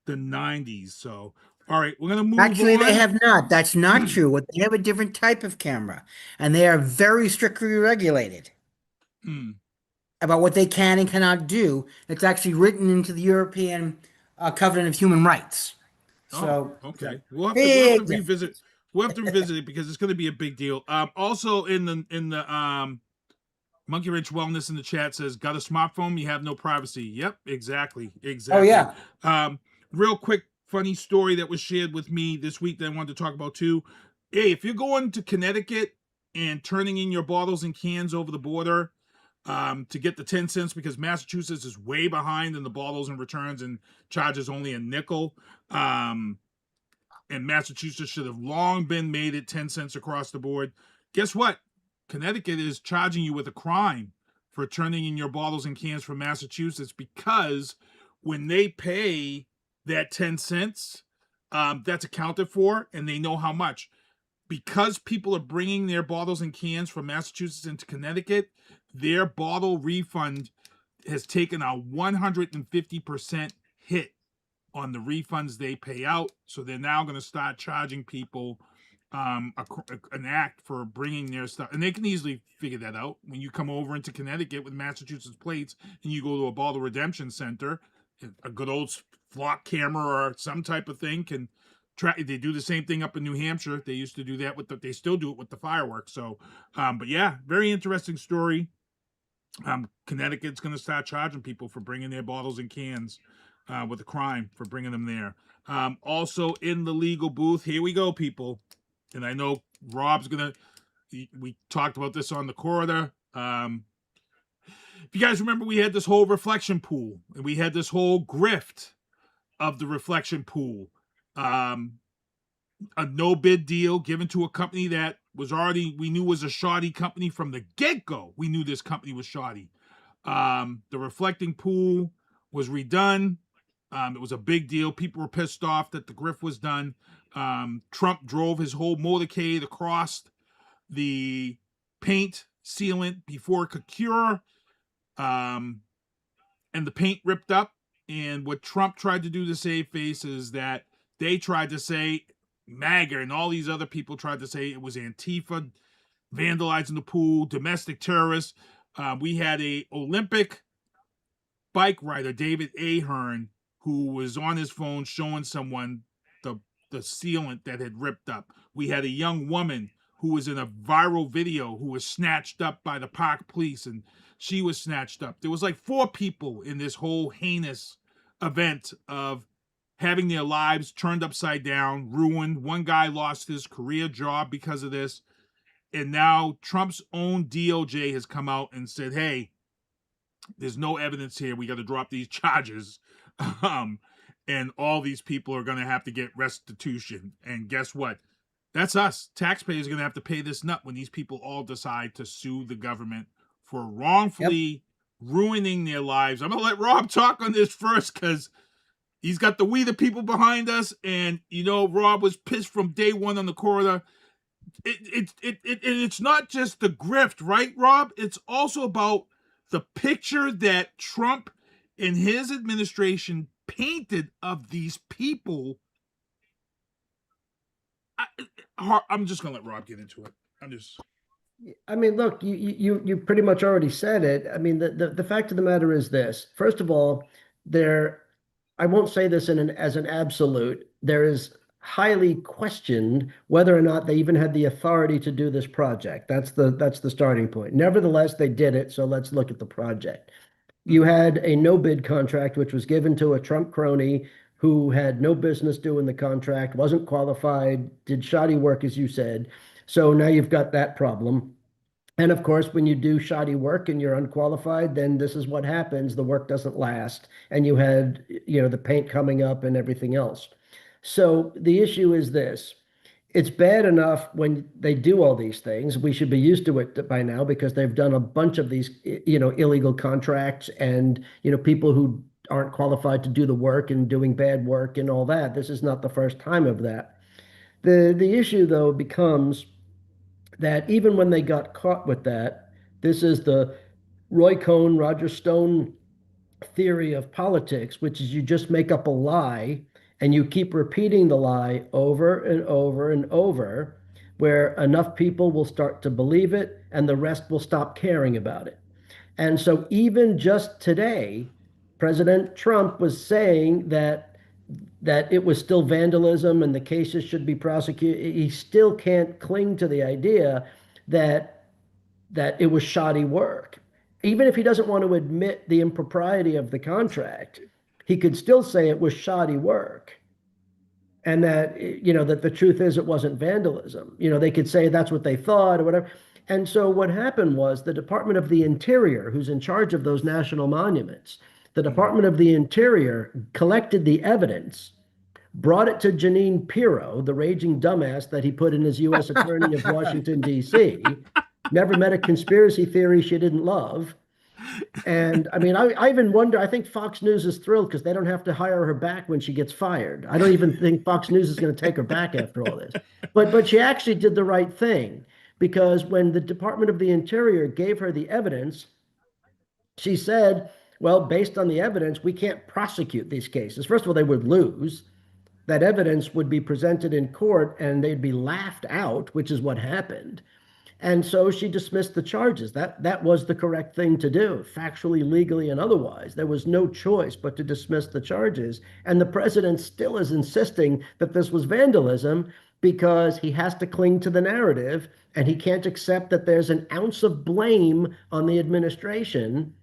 the 90s. So, all right, we're going to move on. Actually, they have not. That's not true. They have a different type of camera, and they are very strictly regulated about what they can and cannot do. It's actually written into the European Covenant of Human Rights. So, okay. We'll have to revisit. We'll have to revisit it because it's going to be a big deal. Also, in the Monkey Wrench Wellness in the chat says, got a smartphone, you have no privacy. Yep, exactly. Oh, yeah. Real quick, funny story that was shared with me this week that I wanted to talk about too. Hey, if you're going to Connecticut and turning in your bottles and cans over the border to get the 10 cents because Massachusetts is way behind in the bottles and returns and charges only a nickel. And Massachusetts should have long been made it 10 cents across the board. Guess what? Connecticut is charging you with a crime for turning in your bottles and cans from Massachusetts because when they pay that 10 cents, that's accounted for, and they know how much. Because people are bringing their bottles and cans from Massachusetts into Connecticut, their bottle refund has taken a 150% hit on the refunds they pay out. So they're now going to start charging people an act for bringing their stuff. And they can easily figure that out. When you come over into Connecticut with Massachusetts plates and you go to a bottle redemption center, a good old flock camera or some type of thing can try. They do the same thing up in New Hampshire. They used to do that they still do it with the fireworks. So, but yeah, very interesting story. Connecticut's going to start charging people for bringing their bottles and cans with a crime for bringing them there. Also in the legal booth, here we go, people. And I know Rob's we talked about this on the corridor. If you guys remember, we had this whole reflection pool, and we had this whole grift of the reflection pool. A no bid deal given to a company that we knew was a shoddy company from the get-go. We knew this company was shoddy. The reflecting pool was redone. It was a big deal. People were pissed off that the grift was done. Trump drove his whole motorcade across the paint sealant before it could cure. And the paint ripped up. And what Trump tried to do to save face is that they tried to say, MAGA and all these other people tried to say it was Antifa vandalizing the pool, domestic terrorists. We had a Olympic bike rider, David Ahern, who was on his phone showing someone the sealant that had ripped up. We had a young woman who was in a viral video who was snatched up by the park police, and she was snatched up. There was like 4 people in this whole heinous event of having their lives turned upside down, ruined. One guy lost his career job because of this. And now Trump's own DOJ has come out and said, hey, there's no evidence here. We got to drop these charges. And all these people are going to have to get restitution. And guess what? That's us. Taxpayers are going to have to pay this nut when these people all decide to sue the government for wrongfully ruining their lives. I'm going to let Rob talk on this first because he's got the we the people behind us. And, Rob was pissed from day one on the corridor. It's not just the grift, right, Rob? It's also about the picture that Trump and his administration painted of these people. I'm just gonna let Rob get into it. Look, you pretty much already said it. The fact of the matter is this. First of all, I won't say this as an absolute. There is highly questioned whether or not they even had the authority to do this project. That's the starting point. Nevertheless, they did it. So let's look at the project. You had a no bid contract, which was given to a Trump crony who had no business doing the contract, wasn't qualified, did shoddy work, as you said. So now you've got that problem. And of course, when you do shoddy work and you're unqualified, then this is what happens. The work doesn't last. And you had, the paint coming up and everything else. So the issue is this. It's bad enough when they do all these things. We should be used to it by now because they've done a bunch of these, illegal contracts and, people who aren't qualified to do the work and doing bad work and all that. This is not the first time of that. The issue, though, becomes that even when they got caught with that, this is the Roy Cohn, Roger Stone theory of politics, which is you just make up a lie and you keep repeating the lie over and over and over, where enough people will start to believe it and the rest will stop caring about it. And so even just today, President Trump was saying that it was still vandalism and the cases should be prosecuted. He still can't cling to the idea that it was shoddy work. Even if he doesn't want to admit the impropriety of the contract, he could still say it was shoddy work. And that, that the truth is it wasn't vandalism. They could say that's what they thought or whatever. And so what happened was the Department of the Interior, who's in charge of those national monuments, the Department of the Interior collected the evidence, brought it to Jeanine Pirro, the raging dumbass that he put in his U.S. Attorney of Washington, D.C., never met a conspiracy theory she didn't love. And I mean, I even wonder, I think Fox News is thrilled because they don't have to hire her back when she gets fired. I don't even think Fox News is going to take her back after all this. But she actually did the right thing because when the Department of the Interior gave her the evidence, she said, well, based on the evidence, we can't prosecute these cases. First of all, they would lose. That evidence would be presented in court and they'd be laughed out, which is what happened. And so she dismissed the charges. That was the correct thing to do, factually, legally, and otherwise. There was no choice but to dismiss the charges. And the president still is insisting that this was vandalism because he has to cling to the narrative and he can't accept that there's an ounce of blame on the administration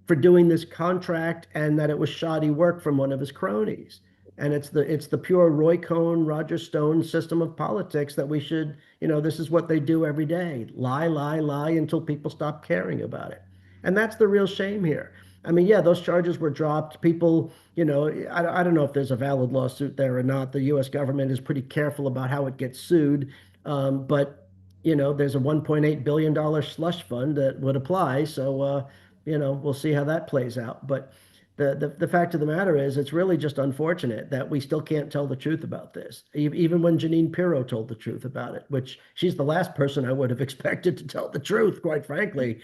for doing this contract and that it was shoddy work from one of his cronies. And it's the pure Roy Cohn, Roger Stone system of politics that we should, this is what they do every day. Lie, lie, lie until people stop caring about it. And that's the real shame here. I mean, yeah, those charges were dropped. People, I don't know if there's a valid lawsuit there or not. The US government is pretty careful about how it gets sued. But, there's a $1.8 billion slush fund that would apply. So, we'll see how that plays out. But the fact of the matter is, it's really just unfortunate that we still can't tell the truth about this. Even when Jeanine Pirro told the truth about it, which she's the last person I would have expected to tell the truth, quite frankly.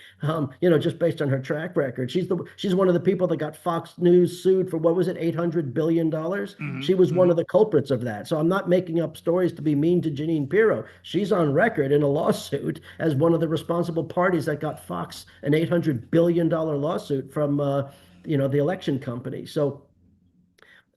Just based on her track record, she's one of the people that got Fox News sued for what was it, $800 billion. She was one of the culprits of that. So I'm not making up stories to be mean to Jeanine Pirro. She's on record in a lawsuit as one of the responsible parties that got Fox an $800 billion lawsuit from the election company. So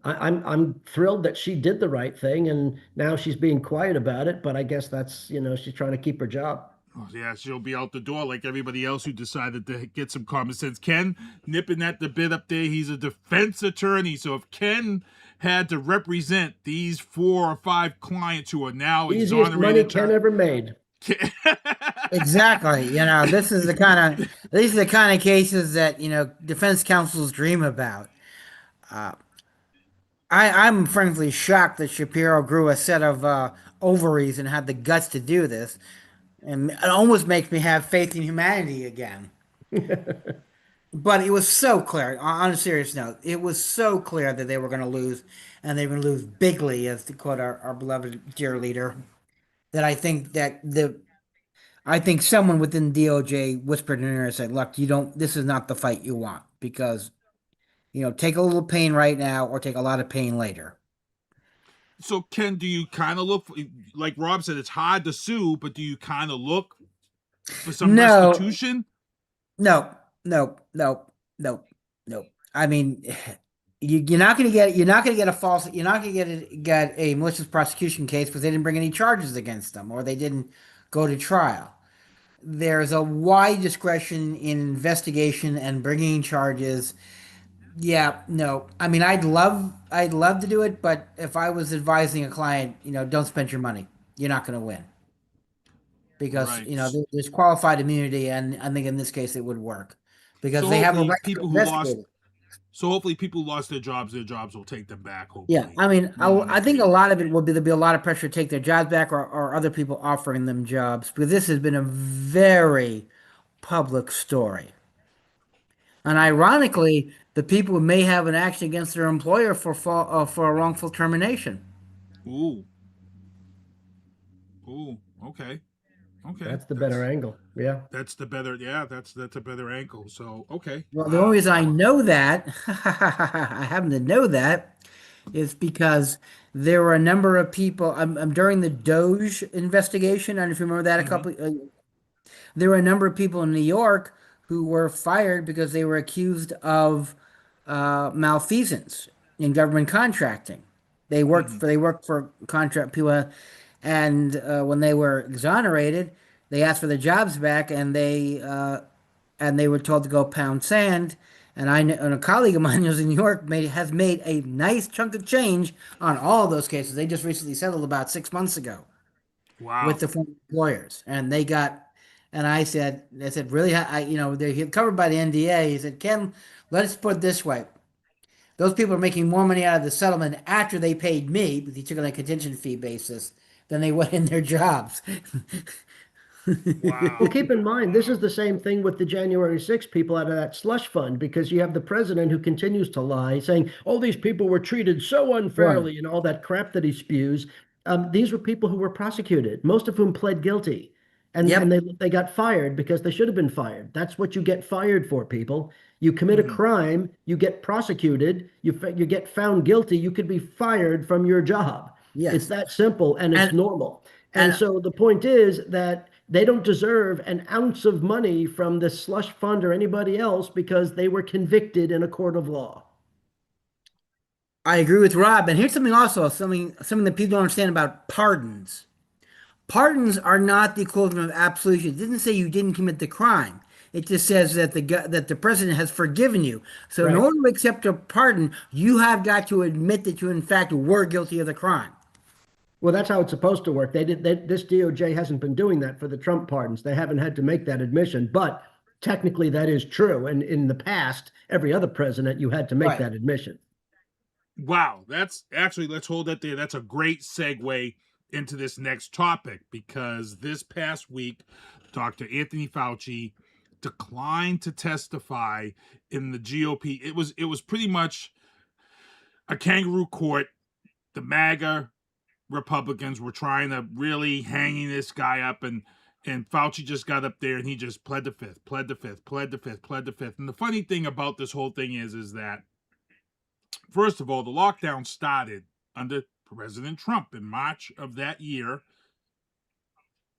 I'm thrilled that she did the right thing, and now she's being quiet about it. But I guess that's she's trying to keep her job. Oh, yeah, she'll be out the door like everybody else who decided to get some common sense. Ken nipping at the bit up there. He's a defense attorney, so if Ken had to represent these 4 or 5 clients who are now easiest exonerated, money Ken ever made. Exactly. These are the kind of cases that, defense counsels dream about. I'm frankly shocked that Shapiro grew a set of ovaries and had the guts to do this. And it almost makes me have faith in humanity again. But it was so clear, on a serious note, it was so clear that they were going to lose, and they were going to lose bigly, as to quote our beloved dear leader, that I think someone within DOJ whispered in her and said, look, this is not the fight you want, because, take a little pain right now or take a lot of pain later. So, Ken, do you kind of look, like Rob said, it's hard to sue, but do you kind of look for some restitution? No. I mean, you're not going to get a malicious prosecution case because they didn't bring any charges against them or they didn't go to trial. There's a wide discretion in investigation and bringing charges. Yeah, no. I mean, I'd love to do it, but if I was advising a client, don't spend your money. You're not going to win. Because, right. There's qualified immunity, and I think in this case it would work. Because they have a right to investigate it. So hopefully people who lost their jobs will take them back. Hopefully. Yeah, I mean, I think a lot of it there'll be a lot of pressure to take their jobs back or other people offering them jobs. Because this has been a very public story. And ironically, the people may have an action against their employer for a wrongful termination. Ooh, okay. That's the better angle. Yeah. That's a better angle. So, okay. Well, the only reason I know that, I happen to know that, is because there were a number of people, during the Doge investigation, I don't know if you remember that, there were a number of people in New York who were fired because they were accused of malfeasance in government contracting. They worked for contract people. And when they were exonerated, they asked for their jobs back, and they were told to go pound sand. And a colleague of mine who's in New York has made a nice chunk of change on all of those cases. They just recently settled about 6 months ago. Wow. With the former employers, and they got. And I said, really, they're covered by the NDA. He said, Ken, let's put it this way. Those people are making more money out of the settlement after they paid me, because he took it on a contingent fee basis, than they would in their jobs. Well, keep in mind, this is the same thing with the January 6th people out of that slush fund, because you have the president who continues to lie, saying, oh, these people were treated so unfairly, and all that crap that he spews. These were people who were prosecuted, most of whom pled guilty. And they got fired because they should have been fired. That's what you get fired for, people. You commit a crime, you get prosecuted, you get found guilty, you could be fired from your job. Yes. It's that simple, and it's normal. And so the point is that they don't deserve an ounce of money from the slush fund or anybody else because they were convicted in a court of law. I agree with Rob. And here's something also, something that people don't understand about pardons. Pardons are not the equivalent of absolution. It doesn't say you didn't commit the crime. It just says that the president has forgiven you. So in order to accept a pardon, you have got to admit that you in fact were guilty of the crime. Well, that's how it's supposed to work. This DOJ hasn't been doing that for the Trump pardons. They haven't had to make that admission, but technically that is true. And in the past, every other president, you had to make that admission. Wow, that's actually, let's hold that there. That's a great segue into this next topic, because this past week, Dr. Anthony Fauci declined to testify in the GOP. It was pretty much a kangaroo court. The MAGA Republicans were trying to really hanging this guy up, and Fauci just got up there and he just pled the fifth. And the funny thing about this whole thing is that, first of all, the lockdown started under President Trump in March of that year.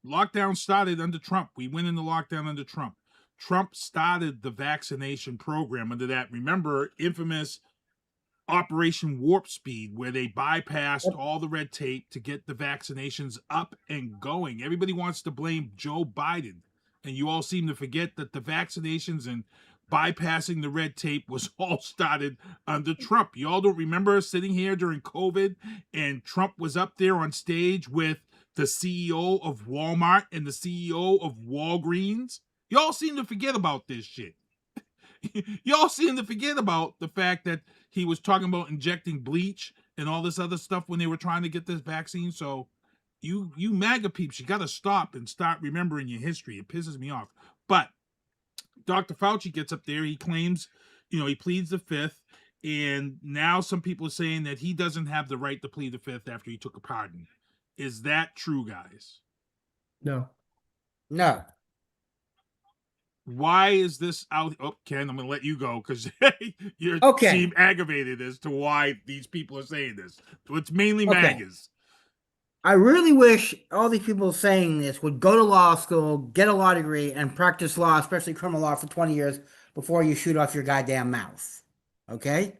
Lockdown started under Trump. We went into lockdown under Trump. Trump started the vaccination program under that, remember, infamous Operation Warp Speed, where they bypassed all the red tape to get the vaccinations up and going. Everybody wants to blame Joe Biden, and you all seem to forget that the vaccinations and bypassing the red tape was all started under Trump. You all don't remember sitting here during COVID and Trump was up there on stage with the CEO of Walmart and the CEO of Walgreens? Y'all seem to forget about this shit. Y'all seem to forget about the fact that he was talking about injecting bleach and all this other stuff when they were trying to get this vaccine. So you MAGA peeps, you got to stop and start remembering your history. It pisses me off. But Dr. Fauci gets up there. He claims, he pleads the fifth. And now some people are saying that he doesn't have the right to plead the fifth after he took a pardon. Is that true, guys? No. No. Why is this out? Oh, Ken, I'm going to let you go because you seem aggravated as to why these people are saying this. So it's mainly MAGAs. I really wish all these people saying this would go to law school, get a law degree, and practice law, especially criminal law, for 20 years before you shoot off your goddamn mouth. Okay?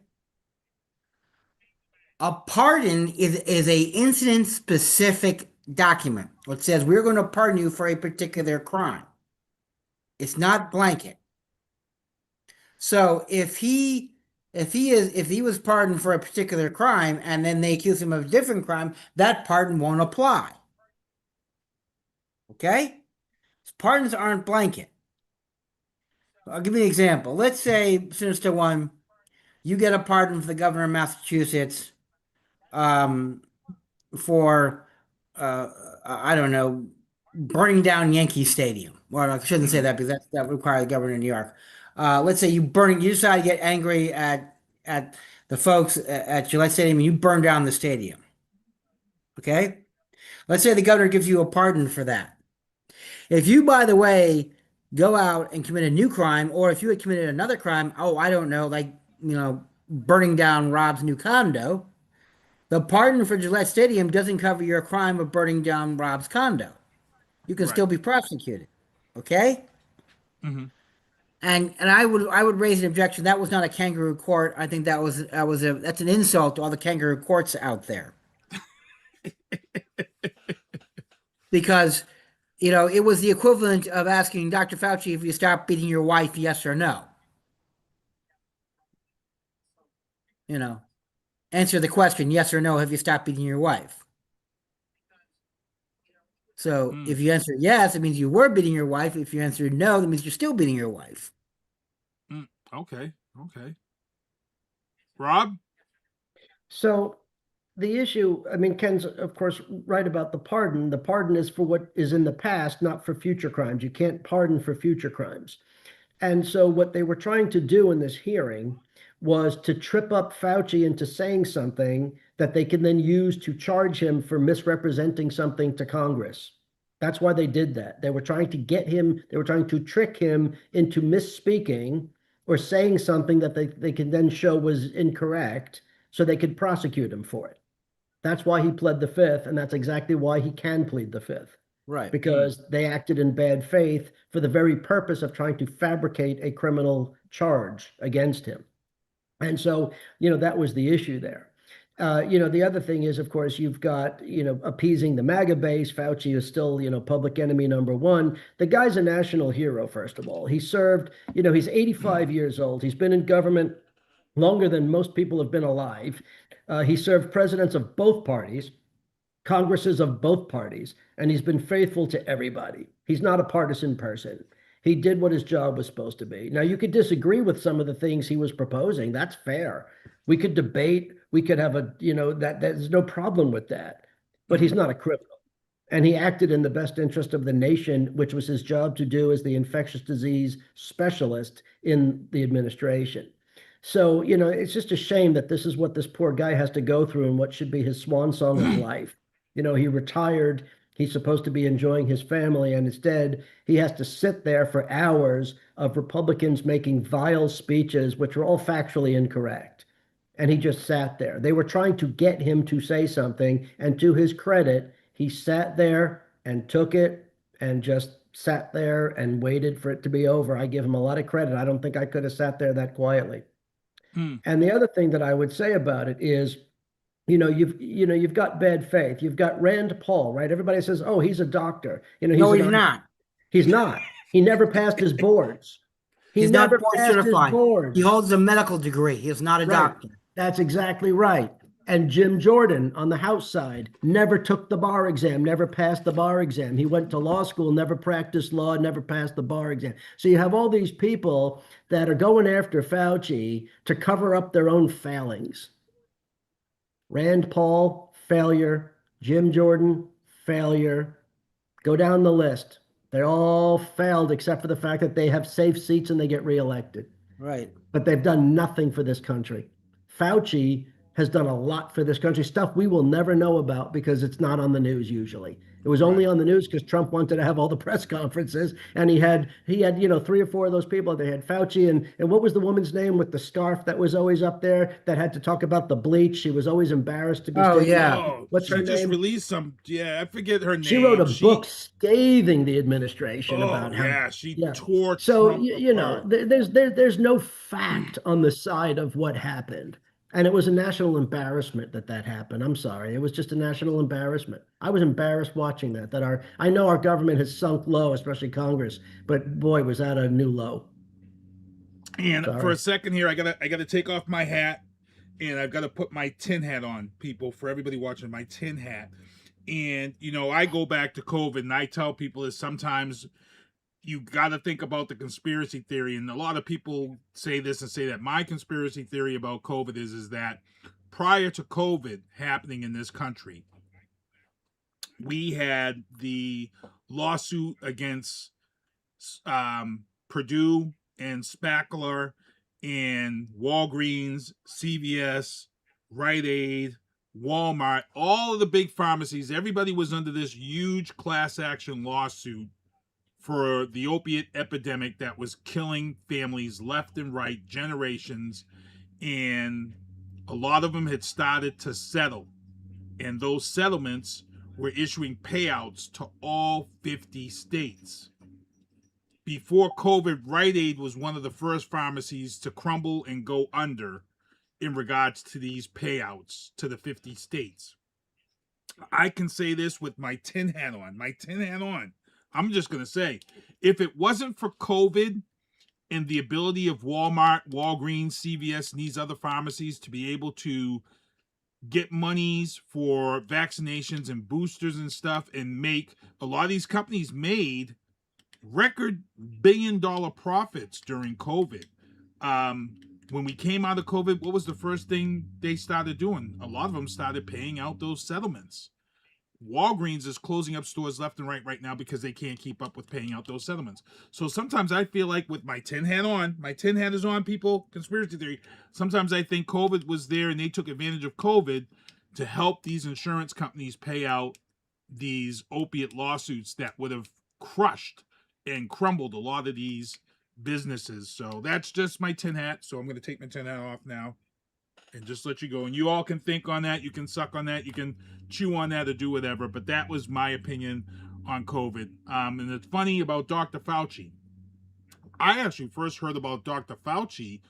A pardon is a incident-specific document. It says we're going to pardon you for a particular crime. It's not blanket. So if he was pardoned for a particular crime and then they accuse him of a different crime, that pardon won't apply. Okay? Pardons aren't blanket. I'll give you an example. Let's say, Sinister One, you get a pardon from the governor of Massachusetts for, I don't know, burning down Yankee Stadium. Well, I shouldn't say that because that would require the governor of New York. Let's say you decide to get angry at the folks at Gillette Stadium and you burn down the stadium. Okay? Let's say the governor gives you a pardon for that. If you, by the way, go out and commit a new crime, or if you had committed another crime, I don't know, like, burning down Rob's new condo, the pardon for Gillette Stadium doesn't cover your crime of burning down Rob's condo. You can still be prosecuted. Okay? Mm-hmm. And I would raise an objection. That was not a kangaroo court. I think that's an insult to all the kangaroo courts out there. Because, it was the equivalent of asking Dr. Fauci if you stop beating your wife, yes or no. Answer the question, yes or no, have you stopped beating your wife? So if you answer yes, it means you were beating your wife. If you answer no, that means you're still beating your wife. Okay. Rob? So the issue, I mean, Ken's, of course, right about the pardon. The pardon is for what is in the past, not for future crimes. You can't pardon for future crimes. And so what they were trying to do in this hearing was to trip up Fauci into saying something that they can then use to charge him for misrepresenting something to Congress. That's why they did that. They were trying to get him, they were trying to trick him into misspeaking or saying something that they can then show was incorrect so they could prosecute him for it. That's why he pled the fifth, and that's exactly why he can plead the fifth. Right. Because they acted in bad faith for the very purpose of trying to fabricate a criminal charge against him. And so, that was the issue there. The other thing is, of course, you've got, appeasing the MAGA base. Fauci is still, public enemy number one. The guy's a national hero, first of all. He served, he's 85 years old. He's been in government longer than most people have been alive. He served presidents of both parties, Congresses of both parties, and he's been faithful to everybody. He's not a partisan person. He did what his job was supposed to be. Now, you could disagree with some of the things he was proposing. That's fair. We could debate. We could have there's no problem with that. But he's not a criminal. And he acted in the best interest of the nation, which was his job to do as the infectious disease specialist in the administration. So, it's just a shame that this is what this poor guy has to go through and what should be his swan song of life. He retired. He's supposed to be enjoying his family, and instead he has to sit there for hours of Republicans making vile speeches, which were all factually incorrect. And he just sat there. They were trying to get him to say something, and to his credit, he sat there and took it and just sat there and waited for it to be over. I give him a lot of credit. I don't think I could have sat there that quietly. And the other thing that I would say about it is, you've got bad faith. You've got Rand Paul, right? Everybody says, "Oh, he's a doctor." No, he's not. He's not. He never passed his boards. He's never not board passed certified. his boards. He holds a medical degree. He is not a doctor. That's exactly right. And Jim Jordan on the House side never took the bar exam, never passed the bar exam. He went to law school, never practiced law, never passed the bar exam. So you have all these people that are going after Fauci to cover up their own failings. Rand Paul, failure. Jim Jordan, failure. Go down the list. They all failed except for the fact that they have safe seats and they get reelected. Right. But they've done nothing for this country. Fauci has done a lot for this country, stuff we will never know about because it's not on the news usually. It was only on the news because Trump wanted to have all the press conferences, and he had 3 or 4 of those people. They had Fauci and what was the woman's name with the scarf that was always up there that had to talk about the bleach? She was always embarrassed to be. Oh yeah, what's her name? She just released some. Yeah, I forget her name. She wrote a book scathing the administration about how. She tore. So Trump there's no fact on the side of what happened. And it was a national embarrassment that happened. I'm sorry. It was just a national embarrassment. I was embarrassed watching that. I know our government has sunk low, especially Congress, but boy, was that a new low. And for a second here, I gotta take off my hat, and I've got to put my tin hat on, people, for everybody watching, my tin hat. And I go back to COVID, and I tell people that sometimes you got to think about the conspiracy theory, and a lot of people say this and say that. My conspiracy theory about COVID is that prior to COVID happening in this country, we had the lawsuit against Purdue and Spackler and Walgreens, CVS, Rite Aid, Walmart, all of the big pharmacies. Everybody was under this huge class action lawsuit for the opiate epidemic that was killing families left and right, generations, and a lot of them had started to settle. And those settlements were issuing payouts to all 50 states. Before COVID, Rite Aid was one of the first pharmacies to crumble and go under in regards to these payouts to the 50 states. I can say this with my tin hat on. I'm just going to say, if it wasn't for COVID and the ability of Walmart, Walgreens, CVS, and these other pharmacies to be able to get monies for vaccinations and boosters and stuff, and make, a lot of these companies made record billion-dollar profits during COVID. when we came out of COVID, what was the first thing they started doing? A lot of them started paying out those settlements. Walgreens is closing up stores left and right now because they can't keep up with paying out those settlements. So sometimes I feel like with my tin hat on, my tin hat is on, people, conspiracy theory. Sometimes I think COVID was there and they took advantage of COVID to help these insurance companies pay out these opiate lawsuits that would have crushed and crumbled a lot of these businesses. So that's just my tin hat. So I'm going to take my tin hat off now and just let you go. And you all can think on that. You can suck on that. You can chew on that or do whatever. But that was my opinion on COVID. And it's funny about Dr. Fauci. I actually first heard about Dr. Fauci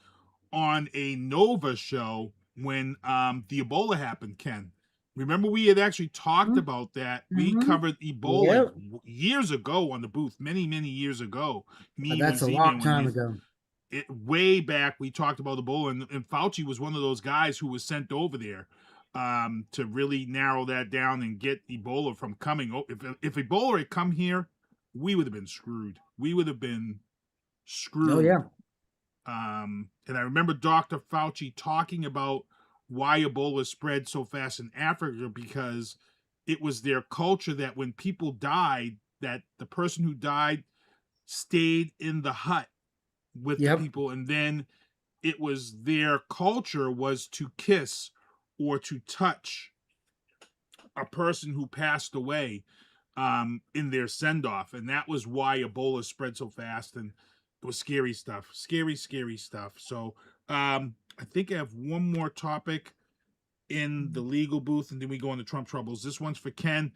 on a Nova show when the Ebola happened, Ken. Remember we had actually talked about that. We covered Ebola years ago on the booth, many, many years ago. That's a long time ago. Way back, we talked about Ebola, and Fauci was one of those guys who was sent over there to really narrow that down and get Ebola from coming. If Ebola had come here, we would have been screwed. We would have been screwed. Oh, yeah. And I remember Dr. Fauci talking about why Ebola spread so fast in Africa, because it was their culture that when people died, that the person who died stayed in the hut with the people, and then it was their culture was to kiss or to touch a person who passed away in their send-off, and that was why Ebola spread so fast. And it was scary stuff. Scary stuff. So I think I have one more topic in the legal booth, and then we go into Trump troubles. This one's for Ken.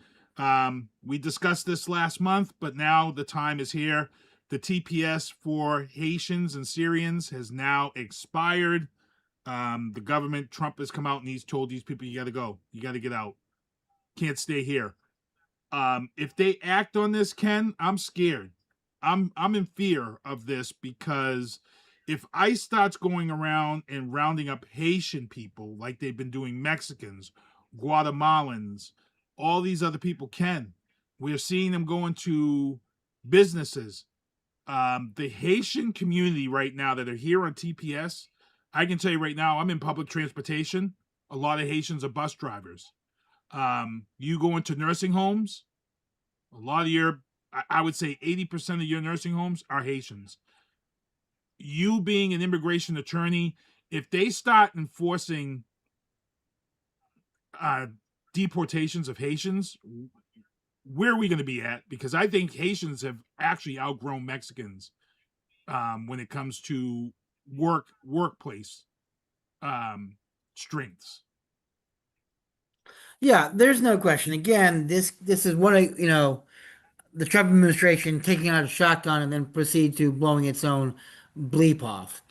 We discussed this last month, but now the time is here. The TPS for Haitians and Syrians has now expired. The government, Trump, has come out and he's told these people, you got to go. You got to get out. Can't stay here. If they act on this, Ken, I'm scared. I'm in fear of this, because if ICE starts going around and rounding up Haitian people like they've been doing Mexicans, Guatemalans, all these other people, Ken, we're seeing them go into businesses. The Haitian community right now that are here on TPS, I can tell you right now, I'm in public transportation. A lot of Haitians are bus drivers. You go into nursing homes, a lot of your, I would say 80% of your nursing homes are Haitians. You being an immigration attorney, if they start enforcing deportations of Haitians, where are we going to be at? Because I think Haitians have actually outgrown Mexicans when it comes to workplace strengths. Yeah, there's no question. Again, this is what the Trump administration taking out a shotgun and then proceed to blowing its own bleep off.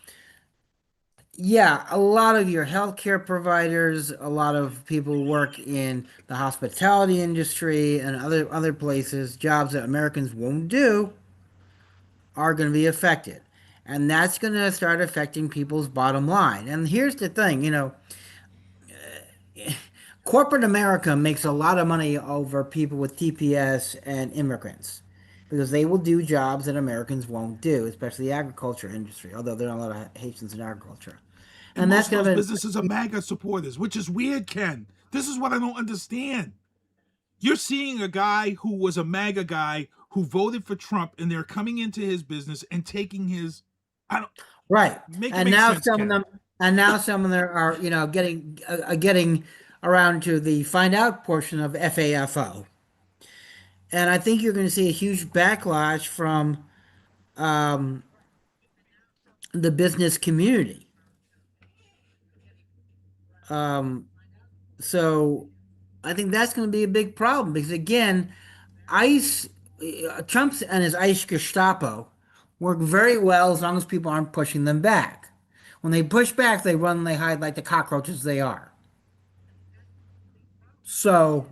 Yeah, a lot of your healthcare providers, a lot of people who work in the hospitality industry and other places, jobs that Americans won't do, are going to be affected. And that's going to start affecting people's bottom line. And here's the thing, corporate America makes a lot of money over people with TPS and immigrants, because they will do jobs that Americans won't do, especially the agriculture industry, although there are a lot of Haitians in agriculture. And most of those businesses are MAGA supporters, which is weird, Ken. This is what I don't understand. You're seeing a guy who was a MAGA guy who voted for Trump, and they're coming into his business and taking his, right. And now some of them are, getting around to the find out portion of FAFO. And I think you're going to see a huge backlash from the business community. So I think that's going to be a big problem, because again, ICE, Trump and his ICE Gestapo work very well as long as people aren't pushing them back. When they push back, they run and they hide like the cockroaches they are. So,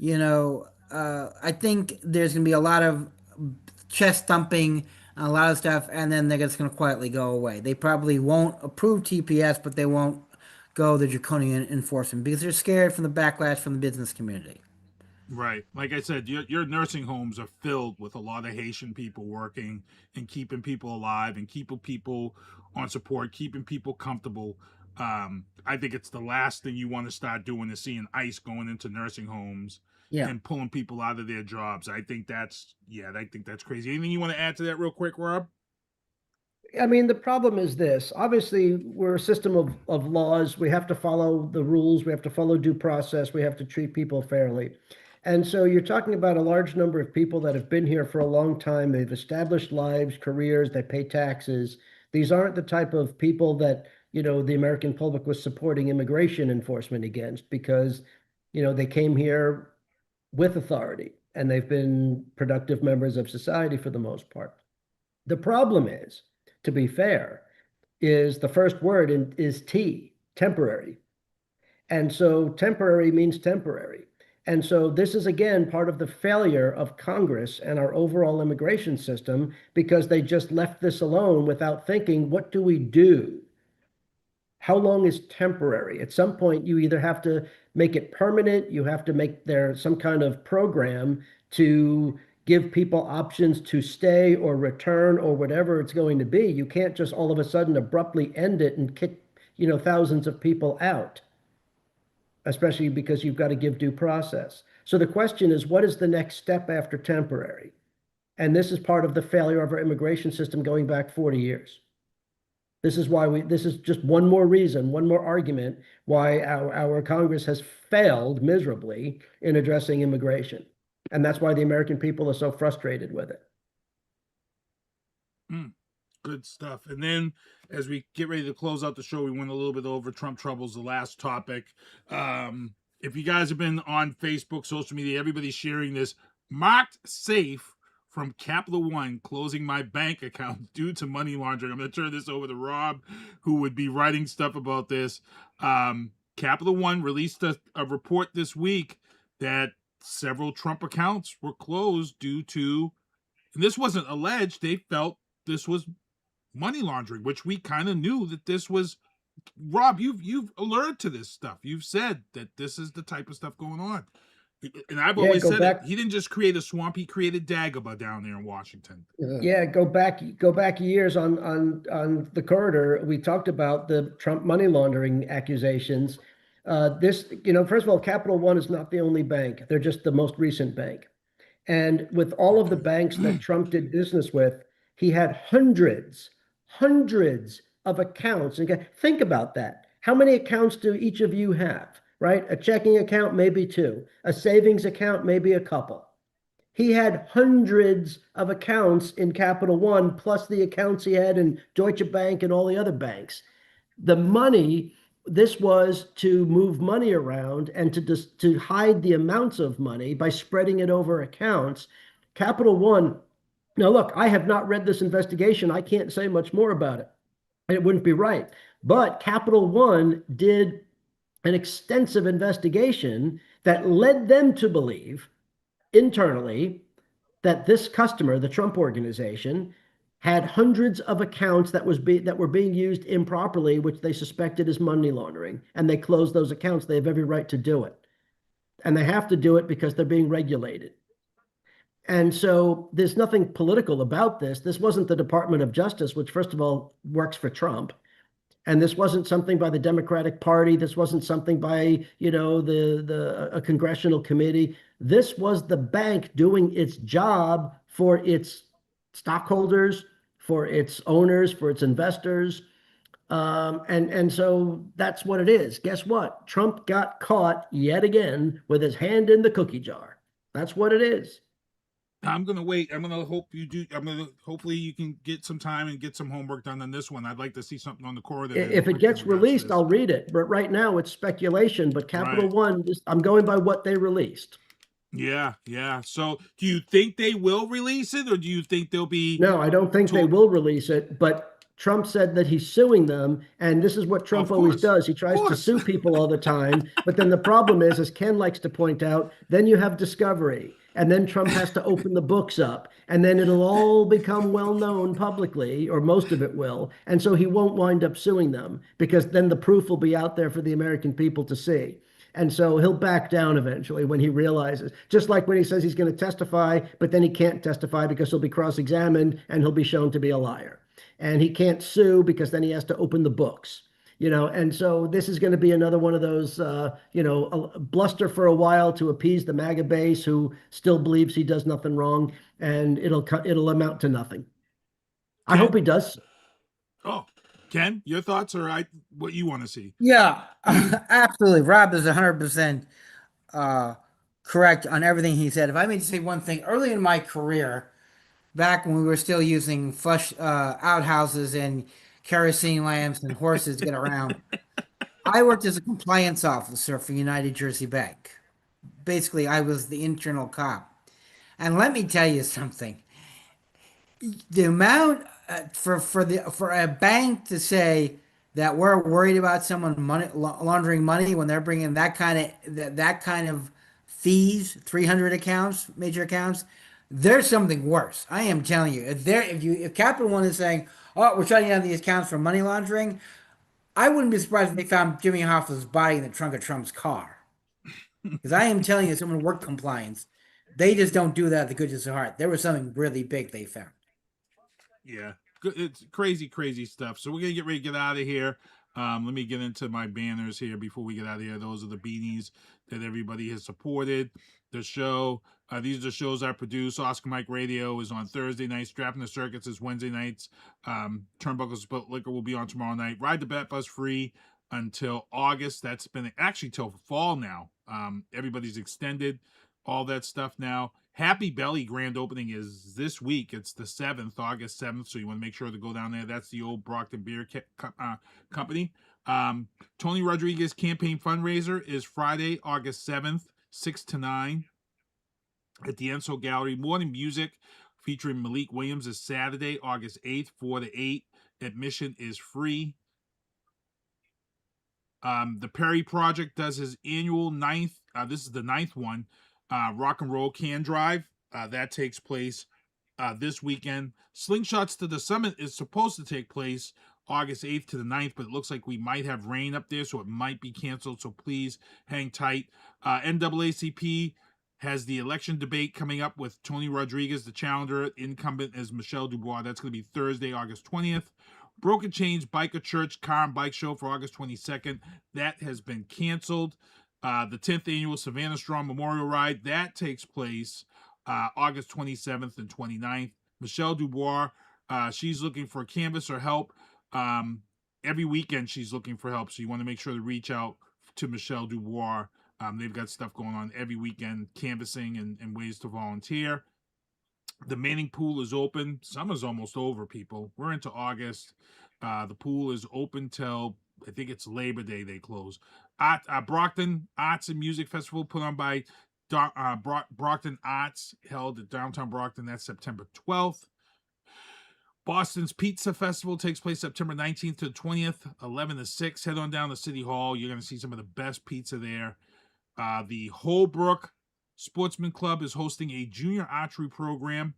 I think there's going to be a lot of chest thumping, a lot of stuff, and then they're just going to quietly go away. They probably won't approve TPS, but they won't go the draconian enforcement because they're scared from the backlash from the business community. Right. Like I said, your nursing homes are filled with a lot of Haitian people working and keeping people alive and keeping people on support, keeping people comfortable. I think it's the last thing you want to start doing is seeing ICE going into nursing homes Yeah. and pulling people out of their jobs. I think that's crazy. Anything you want to add to that real quick, Rob? I mean, the problem is this. Obviously, we're a system of laws. We have to follow the rules. We have to follow due process. We have to treat people fairly. And so you're talking about a large number of people that have been here for a long time. They've established lives, careers, they pay taxes. These aren't the type of people that, the American public was supporting immigration enforcement against because, they came here with authority and they've been productive members of society for the most part. The problem is, to be fair, is the first word is T, temporary. And so temporary means temporary. And so this is, again, part of the failure of Congress and our overall immigration system because they just left this alone without thinking, what do we do? How long is temporary? At some point, you either have to make it permanent, you have to make there some kind of program to give people options to stay or return or whatever it's going to be. You can't just all of a sudden abruptly end it and kick, thousands of people out, especially because you've got to give due process. So the question is, what is the next step after temporary? And this is part of the failure of our immigration system going back 40 years. This is just one more reason, one more argument why our Congress has failed miserably in addressing immigration. And that's why the American people are so frustrated with it. Good stuff. And then as we get ready to close out the show, we went a little bit over Trump troubles, the last topic. If you guys have been on Facebook, social media, everybody's sharing this. Marked safe from Capital One closing my bank account due to money laundering. I'm going to turn this over to Rob, who would be writing stuff about this. Capital One released a report this week that several Trump accounts were closed due to, and this wasn't alleged, they felt this was money laundering, which we kind of knew that this was. Rob, you've alerted to this stuff. You've said that this is the type of stuff going on. And I've always said it. He didn't just create a swamp, he created Dagobah down there in Washington. Yeah, go back years on the corridor. We talked about the Trump money laundering accusations. First of all, Capital One is not the only bank. They're just the most recent bank. And with all of the banks that Trump did business with, he had hundreds of accounts. And think about that. How many accounts do each of you have, right? A checking account, maybe two. A savings account, maybe a couple. He had hundreds of accounts in Capital One, plus the accounts he had in Deutsche Bank and all the other banks. The money, this was to move money around and to hide the amounts of money by spreading it over accounts. Capital One, now look, I have not read this investigation. I can't say much more about it. It wouldn't be right. But Capital One did an extensive investigation that led them to believe internally that this customer, the Trump organization, had hundreds of accounts that were being used improperly, which they suspected as money laundering, and they closed those accounts. They have every right to do it. And they have to do it because they're being regulated. And so there's nothing political about this. This wasn't the Department of Justice, which, first of all, works for Trump. And this wasn't something by the Democratic Party. This wasn't something by, a congressional committee. This was the bank doing its job for its stockholders, for its owners, for its investors. And so that's what it is. Guess what? Trump got caught yet again with his hand in the cookie jar. That's what it is. I'm going to wait. I'm going to hope you do. Hopefully you can get some time and get some homework done on this one. I'd like to see something on the corridor. If it gets released, I'll read it. But right now it's speculation. But Capital One, I'm going by what they released. Yeah. So do you think they will release it, or do you think they'll be? No, I don't think they will release it. But Trump said that he's suing them. And this is what Trump always does. He tries to sue people all the time. But then the problem is, as Ken likes to point out, then you have discovery. And then Trump has to open the books up, and then it'll all become well known publicly, or most of it will. And so he won't wind up suing them because then the proof will be out there for the American people to see. And so he'll back down eventually when he realizes, just like when he says he's going to testify, but then he can't testify because he'll be cross-examined and he'll be shown to be a liar. And he can't sue because then he has to open the books. And so this is going to be another one of those, bluster for a while to appease the MAGA base who still believes he does nothing wrong, and it'll amount to nothing. I hope he does. Oh, Ken, your thoughts or what you want to see? Yeah, absolutely. Rob is 100% correct on everything he said. If I may just say one thing, early in my career, back when we were still using flush outhouses and kerosene lamps and horses to get around, I worked as a compliance officer for United Jersey Bank. Basically, I was the internal cop. And let me tell you something. The amount for a bank to say that we're worried about someone laundering money when they're bringing that kind of fees, 300 accounts, major accounts, there's something worse. I am telling you, if Capital One is saying, "Oh, we're shutting down these accounts for money laundering," I wouldn't be surprised if they found Jimmy Hoffa's body in the trunk of Trump's car. Because I am telling you, someone work compliance, they just don't do that at the goodness of heart. There was something really big they found. Yeah, it's crazy stuff. So we're gonna get ready to get out of here. Let me get into my banners here before we get out of here. Those are the beanies that everybody has supported the show. These are the shows I produce. Oscar Mike Radio is on Thursday nights. Strapping the Circuits is Wednesday nights. Turnbuckle Spilt Liquor will be on tomorrow night. Ride the Bet Bus free until August. That's been actually till fall now. Everybody's extended all that stuff now. Happy Belly grand opening is this week. It's the 7th, August 7th. So you want to make sure to go down there. That's the old Brockton Beer Company. Tony Rodriguez campaign fundraiser is Friday, August 7th, 6 to 9 at the Enso Gallery. Morning music featuring Malik Williams is Saturday, August 8th, 4 to 8. Admission is free. The Perry Project does his annual 9th, this is the 9th one, Rock and Roll Can Drive. That takes place this weekend. Slingshots to the Summit is supposed to take place August 8th to the 9th, but it looks like we might have rain up there, so it might be canceled, so please hang tight. NAACP has the election debate coming up with Tony Rodriguez, the challenger. Incumbent is Michelle Dubois. That's going to be Thursday, August 20th. Broken Chains Biker Church Car and Bike Show for August 22nd. That has been canceled. The 10th annual Savannah Strong Memorial Ride, that takes place August 27th and 29th. Michelle Dubois, she's looking for canvas or help. Every weekend she's looking for help, so you want to make sure to reach out to Michelle Dubois. They've got stuff going on every weekend, canvassing and ways to volunteer. The Manning Pool is open. Summer's almost over, people. We're into August. The pool is open till, I think it's Labor Day they close. Brockton Arts and Music Festival put on by Brockton Arts, held at downtown Brockton. That's September 12th. Boston's Pizza Festival takes place September 19th to the 20th, 11 to 6. Head on down to City Hall. You're going to see some of the best pizza there. The Holbrook Sportsman Club is hosting a junior archery program.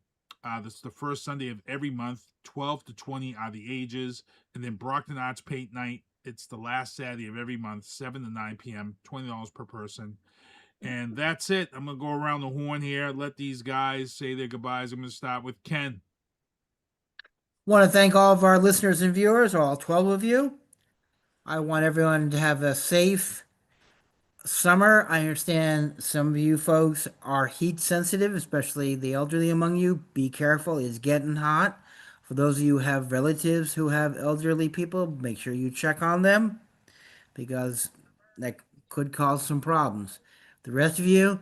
This is the first Sunday of every month. 12 to 20 are the ages. And then Brockton Arts Paint Night. It's the last Saturday of every month, 7 to 9 p.m., $20 per person. And that's it. I'm going to go around the horn here, let these guys say their goodbyes. I'm going to start with Ken. Want to thank all of our listeners and viewers, all 12 of you. I want everyone to have a safe summer. I understand some of you folks are heat sensitive, especially the elderly among you. Be careful. It's getting hot. For those of you who have relatives who have elderly people, make sure you check on them because that could cause some problems. The rest of you,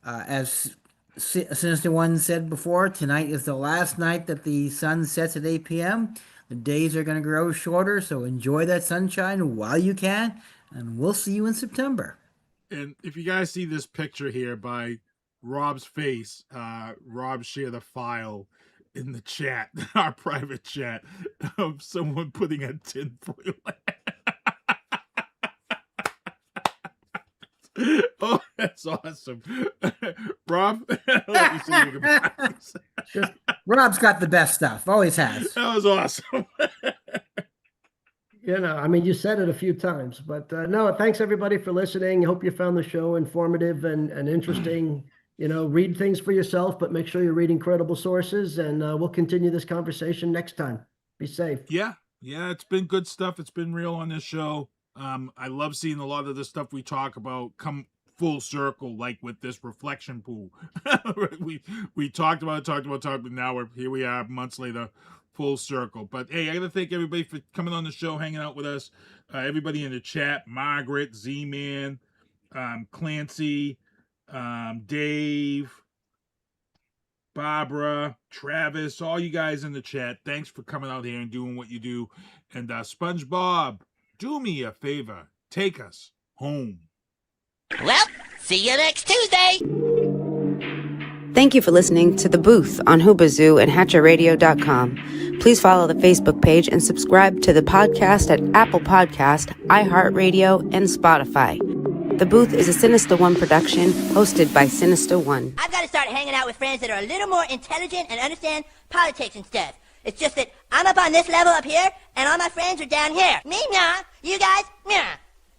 as Sinister One said before, tonight is the last night that the sun sets at 8 p.m. The days are going to grow shorter, so enjoy that sunshine while you can, and we'll see you in September. And if you guys see this picture here by Rob's face, Rob shared a file in the chat, our private chat, of someone putting a tinfoil. Oh, that's awesome. Rob, I'll let you say your goodbyes. Rob's got the best stuff, always has. That was awesome. You know, I mean, you said it a few times, but no, thanks everybody for listening. Hope you found the show informative and interesting. You know, read things for yourself, but make sure you're reading credible sources, and we'll continue this conversation next time. Be safe. Yeah, it's been good stuff. It's been real on this show. I love seeing a lot of the stuff we talk about come full circle, like with this reflection pool. we talked about it, but now here we are months later, full circle. But hey, I gotta thank everybody for coming on the show, hanging out with us. Everybody in the chat, Margaret, Z-Man, Clancy, Dave, Barbara, Travis, all you guys in the chat, thanks for coming out here and doing what you do. And SpongeBob, do me a favor, take us home. Well, see you next Tuesday. Thank you for listening to The Booth on Hoobazoo and HatcherRadio.com. Please follow the Facebook page and subscribe to the podcast at Apple Podcast, iHeartRadio, and Spotify. The Booth is a Sinister One production hosted by Sinister One. I've got to start hanging out with friends that are a little more intelligent and understand politics and stuff. It's just that I'm up on this level up here, and all my friends are down here. Me, nah. You guys, nah.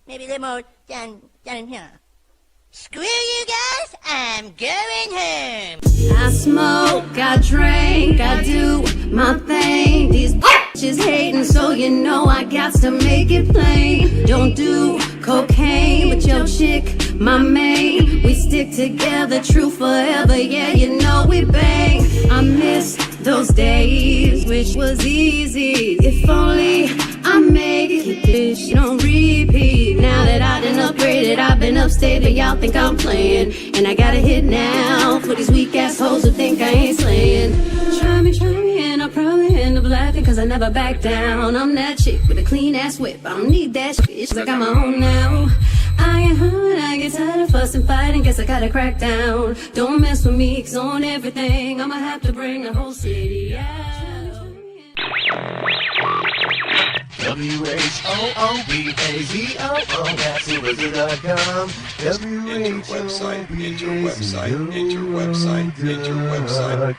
Maybe a little more down in here. Screw you guys, I'm going home. I smoke, I drink, I do my thing. These bitches hating, so you know I got to make it plain. Don't do cocaine, but your chick, my main. We stick together, true forever, yeah, you know we bang. I miss those days, which was easy. If only I make it, bitch, don't repeat. Now that I done upgraded, I've been upstate, and y'all think I'm playing. And I got a hit now for these weak assholes who think I ain't slaying. Try me, and I'll probably end up laughing, cause I never back down. I'm that chick with a clean ass whip, I don't need that shit, I got my own now. I get hurt, I get tired of fussing, fighting, guess I gotta crack down. Don't mess with me, cause on everything, I'ma have to bring the whole city out. WHOOBAZOO, that's Hoobazoo.com. Enter website.